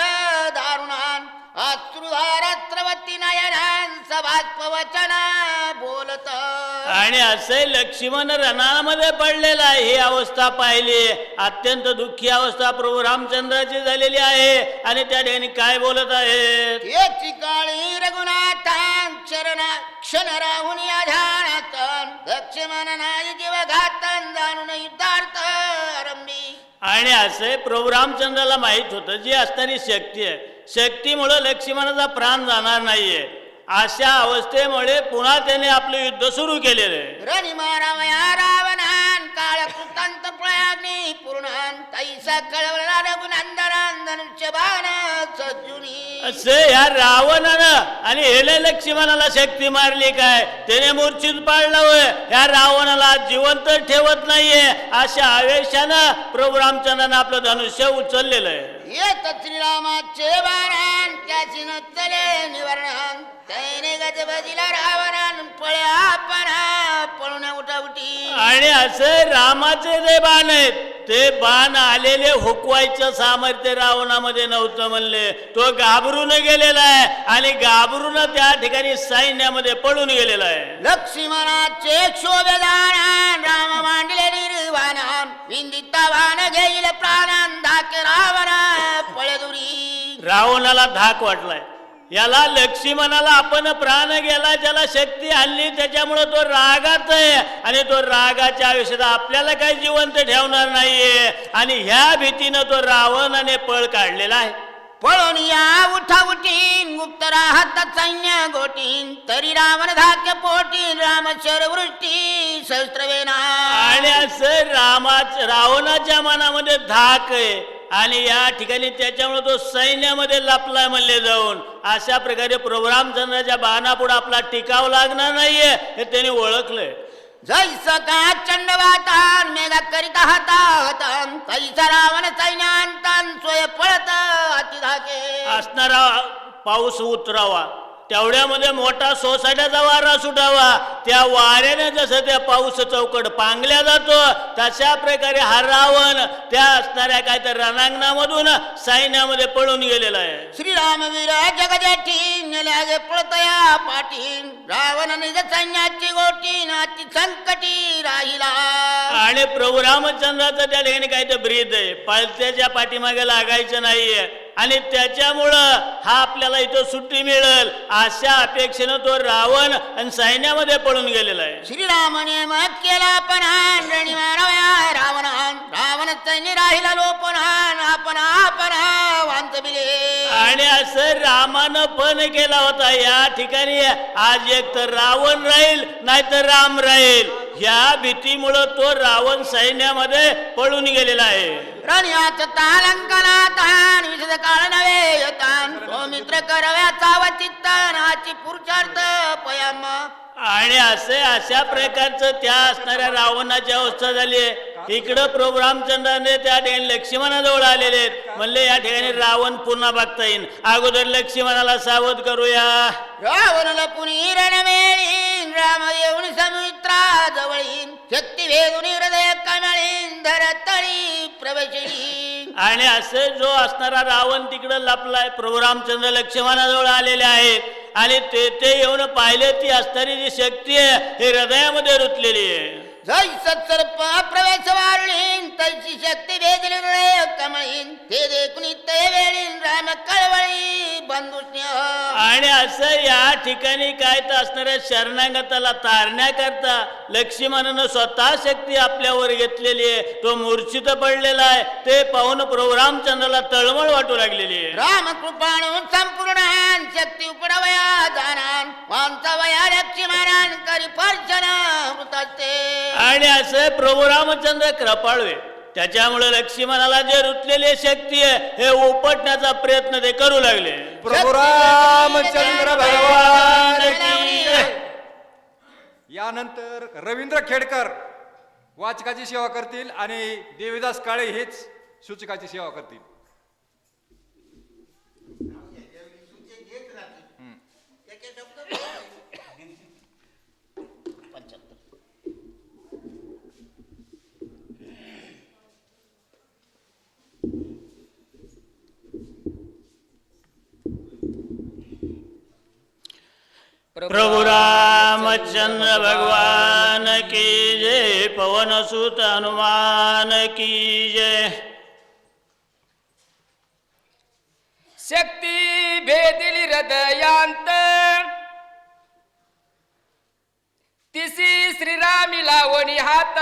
दारुणान अश्रुधारात्रवती नयनान सभात वचन बोलत. आणि असे लक्ष्मण रणामध्ये पडलेला आहे. ही अवस्था पाहिली अत्यंत दुःखी अवस्था प्रभू रामचंद्राची झालेली आहे. आणि त्या ठिकाणी काय बोलत आहेत, याची काळी रघुनाथान क्षण राहून या ध्यानातन लक्ष्मण नाही जीव घातन जाणून युद्धार्थ आरंभी. आणि असे प्रभू रामचंद्राला माहित होतं जी असणारी शक्ती आहे शक्तीमुळे लक्ष्मणाचा प्राण जाणार नाहीये. अशा अवस्थेमुळे पुन्हा त्याने आपलं युद्ध सुरू केलेलं आहे. रणी मारावया रावणान काळ कृतांत प्रयाग्नी पूर्णान तैसा कळवला रघुनंदनान धनुष्य बाण सज्जुनी. असे ह्या रावणानं आणि हेले लक्ष्मणाला शक्ती मारली काय, त्याने मूर्छित पाडलं होय. ह्या रावणाला जिवंत ठेवत नाहीये. अशा आवेशानं प्रभू रामचंद्रानं आपलं धनुष्य उचललेलं आहे. येत श्रीरामाचे बाणान त्याची नचले निवर्णान त्याने गजबजीला रावणान पळ्या आपण पळून उठाउठी. आणि असं रामाचे जे बाण आहेत ते बाण आलेले हुकवायचं सामर्थ्य रावणामध्ये नव्हतं म्हणले. तो घाबरून गेलेला आहे आणि घाबरून त्या ठिकाणी सैन्यामध्ये पळून गेलेला आहे. लक्ष्मणाचे शोभेदान राम मांडले निर्वाणान विंदिता वाण घेईल प्राणान धाके रावणा पळदुरी. रावणाला धाक वाटलाय. याला लक्ष्मणाला आपण प्राण गेला ज्याला शक्ती आणली त्याच्यामुळे तो रागात आहे आणि तो रागाच्या आयुष्यात आपल्याला काही जिवंत ठेवणार नाहीये. आणि ह्या भीतीनं तो रावणाने पळ काढलेला आहे. पळून या उठा उठीन गुप्त राहत सैन्य गोटीन तरी रावण धाके पोटीन राम शरवृष्टी शस्त्रवेना. आणि असं रावणाच्या मनामध्ये धाक आहे आणि या ठिकाणी त्याच्यामुळे तो सैन्यामध्ये लपलाय म्हणले जाऊन. अशा प्रकारे प्रभू रामचंद्राच्या बाणापुढे आपला टिकाव लागणार नाहीये हे त्यांनी ओळखलंय. जैसा का चंडवातान मेघा करिता हाताहतान तैसा रावण सैन्यांतान सोय पळत अति धाके. असणारा पाऊस उतरावा, तेवढ्यामध्ये मोठा सोसाट्याचा वारा सुटावा, त्या वाऱ्याने जसं त्या पाऊस चौकट पांगल्या जातो तशा प्रकारे हा रावण त्या असणाऱ्या काय तर रणांगणामधून सैन्यामध्ये पळून गेलेला आहे. श्रीरामवीर जगजेठी नेल्यागे पळतया पाठीन रावण निज सैन्याची गोटी अति संकटी राहिला. आणि प्रभू रामचंद्राचं त्या ठिकाणी काय तर ब्रीद आहे, पळत्याच्या पाठीमागे लागायचं नाहीये आणि त्याच्यामुळं हा आपल्याला इथं सुट्टी मिळेल अशा अपेक्षेनं तो रावण आणि सैन्यामध्ये पळून गेलेला आहे. श्रीरामने मग केला पणान रणी मानवया रावणान रावण सैन्य राहिला लोपणान आपण वांत बिले. आणि असं रामानं पण केला होता. या ठिकाणी आज एक तर रावण राहील नाहीतर राम राहील या भीतीमुळं तो रावण सैन्यामध्ये पळून गेलेला आहे. रण्यात तालंकनातान विशद काळ नव्हे यतान मित्र करव्याचा वचित्तान आची पुरुषार्थ पयम. आणि असे अशा प्रकारचं त्या असणाऱ्या रावणाची अवस्था झाली आहे. इकडं प्रभू रामचंद्राने त्या ठिकाणी लक्ष्मणाजवळ आलेले आहेत. म्हणले या ठिकाणी रावण पुन्हा बघता येईल, अगोदर लक्ष्मणाला सावध करूया. रावण पुनी रणमेळीन राम येऊन समुद्रा जवळीन शक्ती भेदून हृदय कमळीन धरतळी प्रवेशली. आणि असे जो असणारा रावण तिकडं लपलाय, प्रभू रामचंद्र लक्ष्मणाजवळ आलेले आहेत आणि ते येऊन पाहिले ती असणारी जी शक्ती आहे ही हृदयामध्ये रुतलेली आहे. जै सत्सर्प प्रवेश वारुळीन तैची शक्ती भेदली हृदय कमळीन ते देखून ते वेळीन राम कळवळी बंधुष्य. आणि असं या ठिकाणी काय तर असणाऱ्या शरणागताला तारण्याकरता लक्ष्मणानं स्वतः शक्ती आपल्यावर घेतलेली आहे. तो मूर्छित पडलेला आहे. ते पाहून प्रभू रामचंद्राला तळमळ वाटू लागलेली आहे. राम कृपाणू संपूर्ण शक्ती उपडवया जाणान वांचवया लक्ष्मणान करी फर्जन मृतस्ते. आणि असे प्रभू रामचंद्र कृपाळू त्याच्यामुळे लक्ष्मणाला जे रुतलेली शक्ती आहे हे उपटण्याचा प्रयत्न ते करू लागले. प्रभू रामचंद्र भगवान की. यानंतर रवींद्र खेडकर वाचकाची सेवा करतील आणि देवीदास काळे हेच सूचकाची सेवा करतील. प्रभु रामचंद्र भगवान की जय. पवन सुत हनुमान की जय. शक्ती भेदिली हृदयांत तिसी श्रीरामी लावणी हात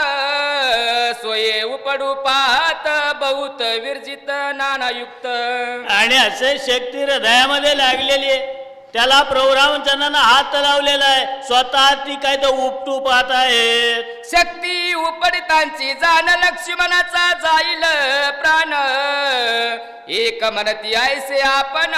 सोये उपडू पाहत बहुत विरजित नानायुक्त. आणि असे शक्ती हृदयामध्ये लागलेली आहे. त्याला प्रभू रामचंद्रानं हात लावलेला आहे. स्वतः ती काय तर उपटू पाहत आहेत. शक्ती उपडितांची जाण लक्ष्मणाचा जाईल प्राण एक म्हणती ऐसे आपण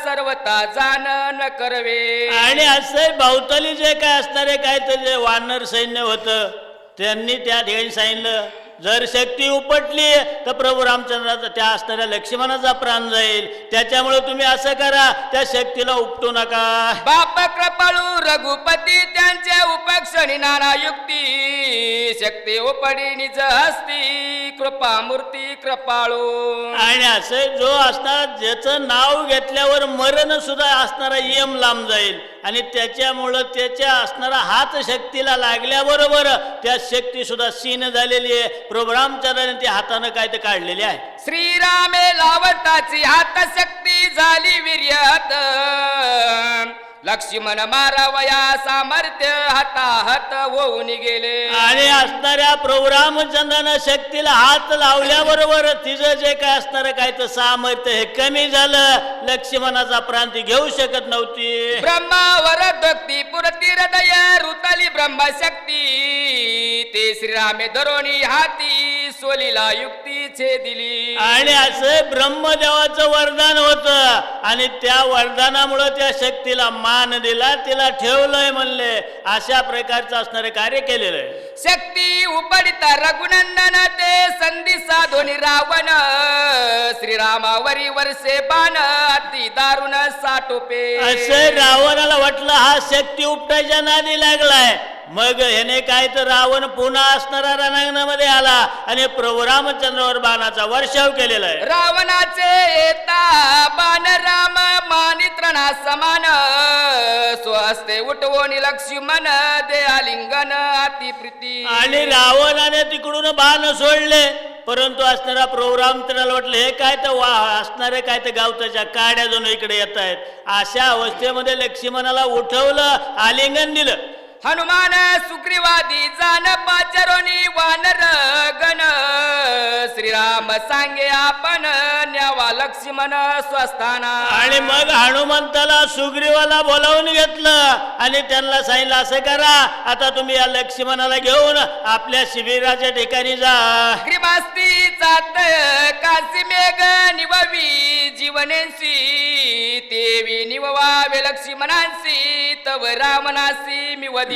सर्वता जाण न करवे. आणि असे भवताली जे काय असणारे काय तर जे वानर सैन्य होतं त्यांनी त्या ठिकाणी सांगितलं जर शक्ती उपटली तर प्रभू रामचंद्राचा त्या असणाऱ्या लक्ष्मणाचा प्राण जाईल. त्याच्यामुळे तुम्ही असं करा, त्या शक्तीला उपटू नका. बाप कृपाळू रघुपती त्यांच्या उपक्षणी नाना युक्ती शक्ती उपडी निज हस्ती कृपा मूर्ती कृपाळू. आणि असे जो असणार ज्याचं नाव घेतल्यावर मरण सुद्धा असणारा यम लांब जाईल आणि त्याच्यामुळं त्याच्या असणारा हात शक्तीला लागल्याबरोबर त्या शक्ती सुद्धा सीन झालेली आहे. प्रभू रामचंद्राने त्या हातानं काय ते काढलेले आहे. श्रीरामे लावताची हात शक्ती झाली वीर्यात लक्ष्मण मारावया सामर्थ्य हाताहात होऊन गेले. आणि असणाऱ्या प्रभू रामचंद्रानं शक्तीला हात लावल्याबरोबर तिचं जे काय असणार काय तर सामर्थ्य हे कमी झालं. लक्ष्मणाचा प्राण ती घेऊ शकत नव्हती. ब्रह्मावर भक्ती पुरती हृदय रुतली ब्रह्मशक्ती ते श्रीरामे धरोणी हाती सोलीला युक्ती छेदिली. आणि असं ब्रह्मदेवाचं वरदान होतं आणि त्या वरदानामुळे त्या शक्तीला मान दिला, तिला ठेवलंय म्हणले. अशा प्रकारचं असणारे कार्य केलेलं आहे. शक्ती उपडित रघुनंदन ते संधी साधोनी रावण श्रीरामावरी वर्षे बाण अति दारुण साटोपे. असं रावणाला वाटलं हा शक्ती उपटायच्या नादी लागलाय. मग ह्याने काय तर रावण पुन्हा असणारा रणांगणामध्ये आला आणि प्रभू रामचंद्रावर बाणाचा वर्षाव केलेला आहे. रावणाचे येता बाण राम मानित्रणा समान स्वहस्ते उठवून लक्ष्मण दे आलिंगन अति प्रीती. आणि रावणाने तिकडून बाण सोडले, परंतु असणारा प्रभू रामचंद्राला वाटलं हे काय तर असणारे काय तर गावताच्या काड्या जणू इकडे येत आहेत. अशा अवस्थेमध्ये लक्ष्मणाला उठवलं, आलिंगन दिलं. हनुमान सुग्रीवादी जान पाचरोनी वानर गण श्रीराम सांगे आपण न्यावा लक्ष्मण स्वस्थाना. आणि मग हनुमंताला सुग्रीवाला बोलावून घेतलं आणि त्यांना सांगितलं असं करा, आता तुम्ही या लक्ष्मणाला घेऊन आपल्या शिबिराच्या ठिकाणी जा. ग्रीवास्ती जात काशी मेघ निववी जीवनेंसी देवी निववावे लक्ष्मणांसी तव रामनासी मी वदिना.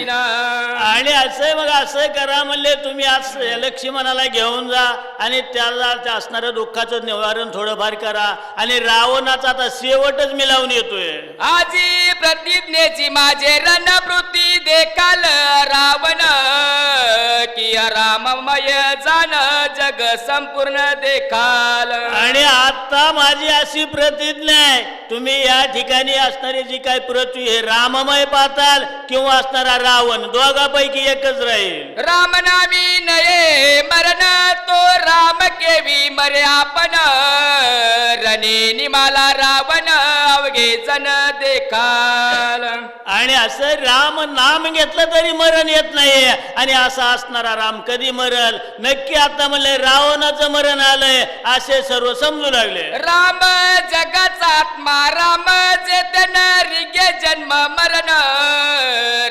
आणि असं मग असं करा म्हणले, तुम्ही आज लक्ष्मणाला घेऊन जा आणि त्याला त्या असणाऱ्या दुःखाचं निवारण थोडंफार करा. आणि रावणाचा आता शेवटच मिलावून येतोय. आजी प्रतिज्ञेची माझे रणवृत्ती देखाल रावण की राममय जाण जग संपूर्ण देखाल. आणि आता माझी अशी प्रतिज्ञा आहे, तुम्ही या ठिकाणी असणारी जी काय पृथ्वी हे राममय पाताल किंवा असणारा रावण दोघापैकी एकच राहील. रामनामी नये मरण तो राम केवी मरे आपण रणे निमाला रावण अवघे जण देखाल. आणि असं राम नाम घेतलं तरी मरण येत नाही. आणि असा असणारा राम कधी मरल? नक्की आता म्हणले रावणाचं मरण आलंय असे सर्व समजू लागले. राम जगाचा आत्मा राम चेतन रिगे जन्म मरण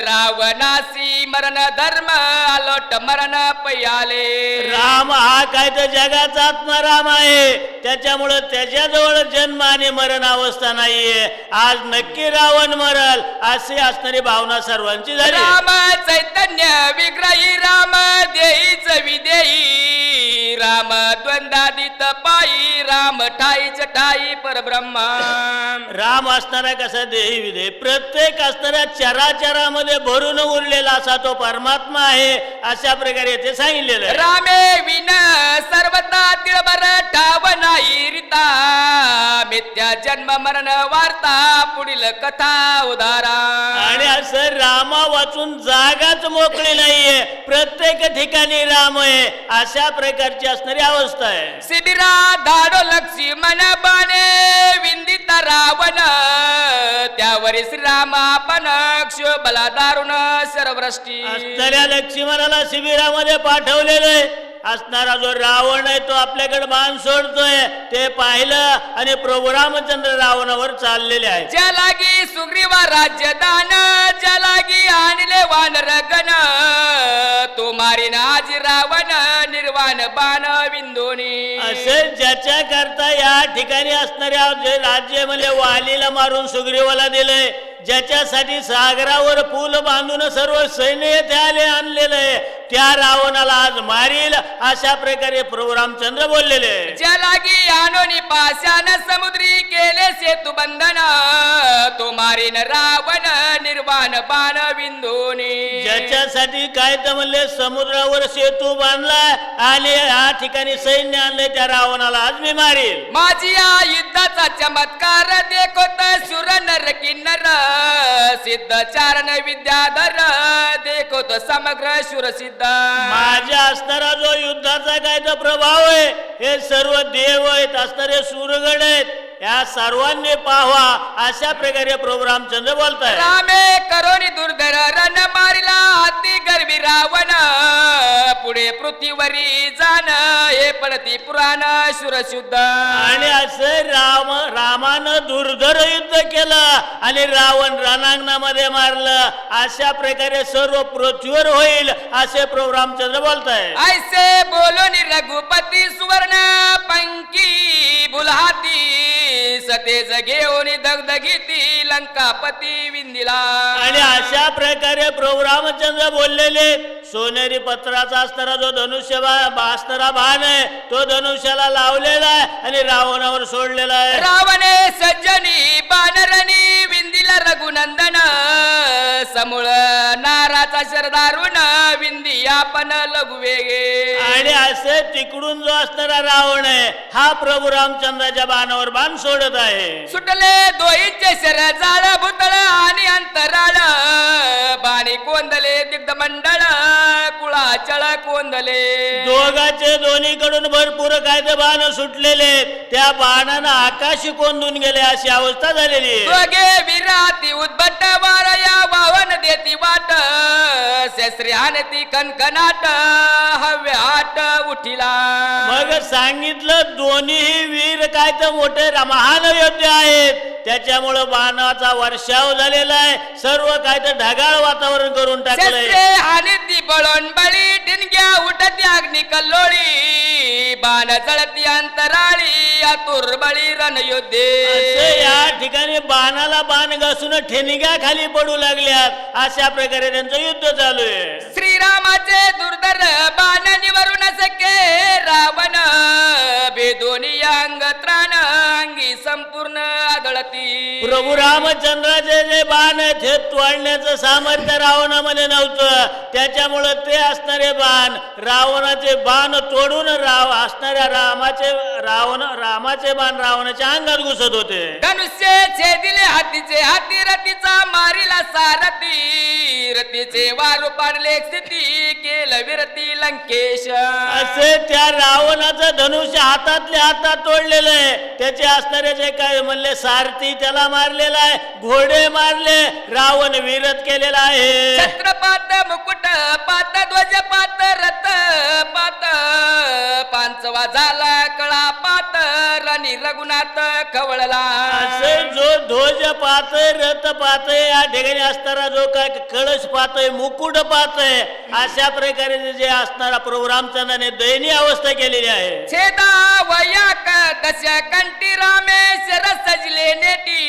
रावणासी मरण धर्म आलोट मरण पयाले. राम हा काय तर जगाचा आत्मा राम आहे, त्याच्यामुळं त्याच्याजवळ जन्म आणि मरण अवस्था नाहीये. आज नक्की रावण मरल अशी असणारी भावना सर्वांची झाली. राम चैतन्य विग्रही राम देईच विदेही राम द्वंद्वादित पायी राम ठाईच ठाई परब्रह्म. राम असणारा कसा देही विधेय प्रत्येक असणाऱ्या चराचरामध्ये भरून उरलेला असा तो परमात्मा आहे, अशा प्रकारे ते सांगितलेलं आहे. रामे विन सर्वता तिळभर ठाव नाही रिता मिथ्या जन्म मरण वार्ता पुढील कथा उदारा. आणि असं रामा वाचून जागाच मोकळी नाहीये, प्रत्येक ठिकाणी राम आहे अशा प्रकारची असणारी अवस्था आहे. शिबिरा धाडो लक्ष्मण बाणे विंदित रावण त्यावरी श्रीराम आपण क्षोभला दारुण शरवृष्टी. असणाऱ्या लक्ष्मणाला शिबिरामध्ये पाठवलेलं आहे. असणारा जो रावण आहे तो आपल्याकडे बाण सोडतोय ते पाहिलं आणि प्रभू रामचंद्र रावणावर चाललेले आहे. ज्या लागी सुग्रीवा राज्यदान ज्या लागी आणले वानर गण तो मारीन आज रावण निर्वाण बाण विंदोनी. असे ज्याच्या करता या ठिकाणी असणाऱ्या जे राज्य म्हणजे वालीला मारून सुग्रीवाला दिलंय, ज्याच्यासाठी सागरावर पूल बांधून सर्व सैन्य येथे आले आणलेलं आहे, त्या रावणाला आज मारील अशा प्रकारे प्रभू रामचंद्र बोललेले. ज्या लागी आणोनी पाशान समुद्री केले सेतू बंधन तो मारीन रावण निर्वाण बाण विंदोनी. ज्याच्यासाठी काय तर म्हणले समुद्रावर सेतू बांधलाय आणि या ठिकाणी सैन्य आणले, त्या रावणाला आज मी मारील. माझी या युद्धाचा चमत्कार देखोत शूर नर किन्नर सिद्ध चारण विद्याधर देखोत समग्र शूर सिद्ध. माझ्या असणारा जो युद्धाचा काय तर प्रभाव आहे, हे सर्व देव आहेत असणारे सूरगण आहेत, या सर्वांनी पाहावा अशा प्रकारे प्रभू रामचंद्र बोलताय. रामे करोनी दुर्धर रण मारिला हाती गर्वी रावण पुढे पृथ्वीवरी जाण हे पडती पुराण शुरशुद्ध. आणि असं रामानं दुर्धर युद्ध केलं आणि रावण रणांगणामध्ये मारलं. अशा प्रकारे सर्व पृथ्वीवर होईल असे प्रभू रामचंद्र बोलताय. ऐसे बोलून रघुपती सुवर्ण पंकी बुलहाती सतेज घेऊन दगदगीती लंकापती विंदिला. आणि अशा प्रकारे प्रभू रामचंद्र बोललेले सोनेरी पत्राचा असणारा जो धनुष्य असणारा बाण आहे तो धनुष्याला लावलेला आहे आणि रावणावर सोडलेला आहे. रावणे सज्जनी बानरणी विंदिला रघुनंदन समूळ नाराचा शरदारुण विंदी आपण लघु वेगे. आणि असे तिकडून जो असणारा रावण आहे हा प्रभू रामचंद्राच्या बाणावर बाण सोडत आहे. सुटले दोईचे शर जाळ भूतळ आणि अंतराळ बाणी कोंदले दिग्धमंडळ कुळाचळ कोंदले. दोघाचे दोन्हीकडून भरपूर काय ते बाण सुटलेले त्या बाणानं आकाशी कोंदून गेले अशी अवस्था झालेली आहे. दोघे विराती उद्भट वारया वावन देती वाट शस्त्री आणती कणकणाट हव्य आट उठिला. मग सांगितलं दोन्ही वीर काय तर मोठे महान योद्धे आहेत त्याच्यामुळं बाणाचा वर्षाव झालेला आहे. सर्व काय तर ढगाळ वातावरण करून टाकलंय. शस्त्रे आणती बळून बळी ठिणग्या उठती अग्नी कल्लोळी बाण जळती अंतराळी आतुर बळी रणयोद्धे. असे या ठिकाणी बाणाला बाण घासून ठेणग्या खाली पडू लागल्यात अशा प्रकारे त्यांचं युद्ध चालू आहे. श्रीरामाचे दुर्धर बाण निवरून सके रावण बेदोनी अंग त्राण अंगी संपूर्ण आदळती. प्रभू रामचंद्राचे जे बाण आहेत हे तोडण्याचं सामर्थ्य रावणामध्ये नव्हतं त्याच्यामुळं ते असणारे बाण रावणाचे बाण तोडून असणाऱ्या रामाचे बाण रावणाच्या अंगात घुसत होते. धनुष्य छेदिले हातीचे हाती रतीचा मारिला सारथी रतीचे वारू पाडले स्थिती केलं विरती लंकेश. असे त्या रावणाचं धनुष्य हातातल्या हातात तोडलेलं आहे. त्याचे असणारे जे काय म्हणले सारथी त्याला मारलेला आहे घोडे मारले रावण विरत केलेला आहे. छत्रपात मुकुट पात ध्वज पात रथ पात पांचवा झाला कळा पात राणी रघुनाथ खवळला. असे जो ध्वज पाहतोय रथ पाहतोय या ठिकाणी असणारा जो काय कळश पाहतोय मुकुट पाहतोय अशा प्रकारे जे असणारा प्रभू रामचंद्राने दयनीय अवस्था केलेली आहे. छेदा वयाक दशा कंठी रामेश्वर सजले नेटी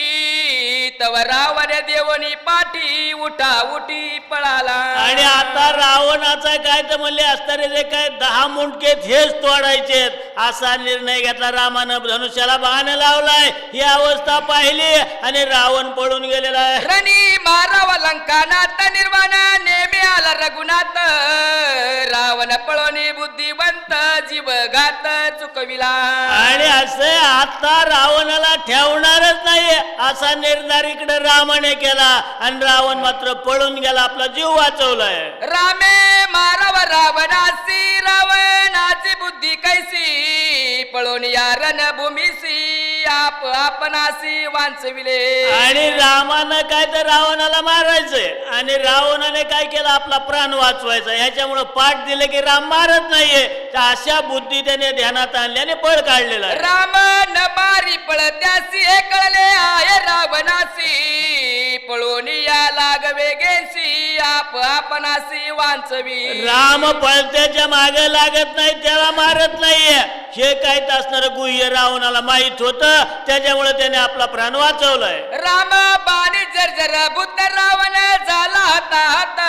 तव रावण देवनी पाठी उठा उठी पळाला. आणि आता रावणाचा काय तर म्हणले असणारे जे काय 10 मुंडके हेच तोडायचे असा निर्णय घेतला. रामानं धनुष्याला बाण लावलाय ही अवस्था पाहिली आणि रावण पळून गेलेला आहे. रणी माराव लंकानाथ निर्वाण नेमे आला रघुनाथ रावण पळोनी बुद्धिवंत जीव घात चुकविला. आणि असे आता रावणाला ठेवणारच नाही असा निर्धार इकडे रामाने केला आणि रावण मात्र पळून गेला आपला जीव वाचवलाय. रामे माराव रावणासी रावणाची बुद्धी कैसी पळून या रणभूमीसी आपणासी वांचविले. आणि रामानं काय तर रावणाला मारायचंय आणि रावणाने काय केलं आपला प्राण वाचवायचा ह्याच्यामुळे पाठ दिले की राम मारत नाहीये अशा बुद्धी त्याने ध्यानात आणली आणि पळ काढलेला. राम न मारी पळत्यासी हे कळले आहे रावणासी पळून या लागवे गेसी आपणासी वांचवी. राम पळत्याच्या मागे लागत नाही त्याला मारत नाहीये हे काय असणार गुह्य रावणाला माहित होत त्याच्यामुळे त्याने आपला प्राण वाचवलाय. राम बाणी जर्जर बुद्ध रावण झाला हातात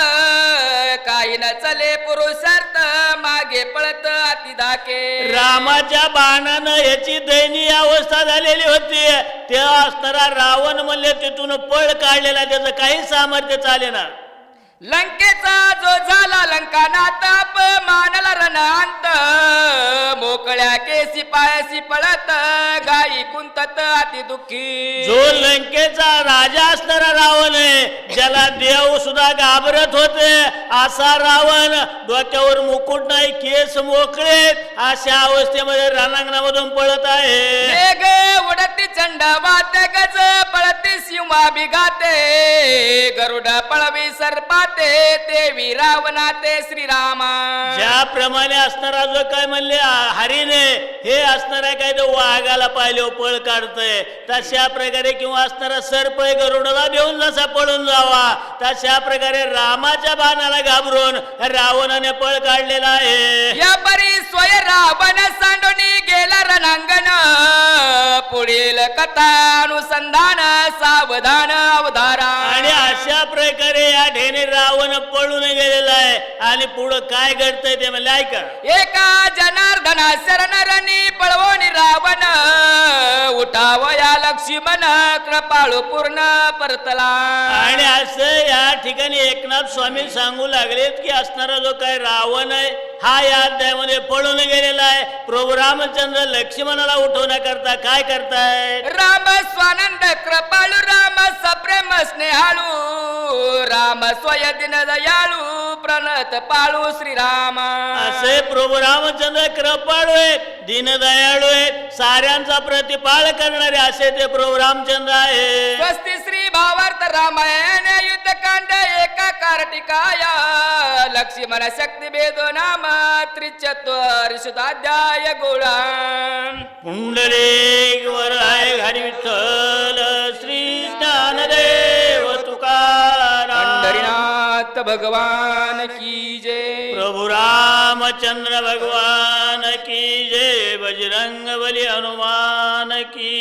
काही न चले पुरुषार्थ मागे पळत अति धाके. रामाच्या बाणानं याची दयनीय अवस्था झालेली होती. त्या असणारा रावण म्हणले तिथून पळ काढलेला त्याचं काही सामर्थ्य चाले ना. लंकेचा जो झाला लंकानाथ मानला रणांत मोकळ्या केसी पायसी पळत गाई कुंतत अति दुःखी. जो लंकेचा राजा असणारा रावण आहे ज्याला देव सुद्धा घाबरत होते असा रावण डोक्यावर मुकुट नाही केस मोकळे अशा अवस्थेमध्ये रणांगणामधून पळत आहे. वेग उडत प्रतिचंड वाते गज पळती सिंहा बिघाते गरुड पळवी सर्पाते देवी रावणाते श्रीरामा. ज्याप्रमाणे असणारा जो काय म्हणले हरीने हे असणारा काय तो वाघाला पाहिले पळ काढतोय, तशा प्रकारे किंवा असणारा सर्प गरुडाला घेऊन जसा पळून जावा तशा प्रकारे रामाच्या बाणाला घाबरून रावणाने पळ काढलेला आहे. या परी स्वय रावण सांडोनी गेला रणांगण पुढील कथा अनुसंधान सावधान अवधारा. आणि अशा प्रकारे या ठेने रावण पळून गेलेला आहे आणि पुढं काय घडतंय ते म्हणले ऐका. एका जनार्दना शरण रणी पळवणी रावण उठावया लक्ष्मण कृपाळू पूर्ण परतला. आणि असं या ठिकाणी एकनाथ स्वामी सांगू लागलेत की असणारा जो काय रावण आहे हा या अध्यायामध्ये पळून गेलेला आहे. प्रभू रामचंद्र लक्ष्मणाला उठवण्याकरता काय करताय. राम स्वानंद कृपाळू राम सप्रेम स्नेहाळू राम स्वय दिन दयाळू प्रणत पाळू श्रीराम. असे प्रभू रामचंद्र कृपाळू आहेत, दीनदयाळू आहेत, साऱ्यांचा प्रतिपाळ करणारे असे ते प्रभू रामचंद्र आहे. स्वस्ती श्री भावार्थ रामायण युद्धकांड एका कार्तिकाया लक्ष्मण शक्ती भेदो नाम त्रिचत्वारिशताध्याय गोळा. पुंडलिक वराय हरी विठ्ठल श्री ज्ञानदेव तुकाराम. पंढरीनाथ भगवान की जय. प्रभु रामचंद्र भगवान की जय. बजरंग बली हनुमान की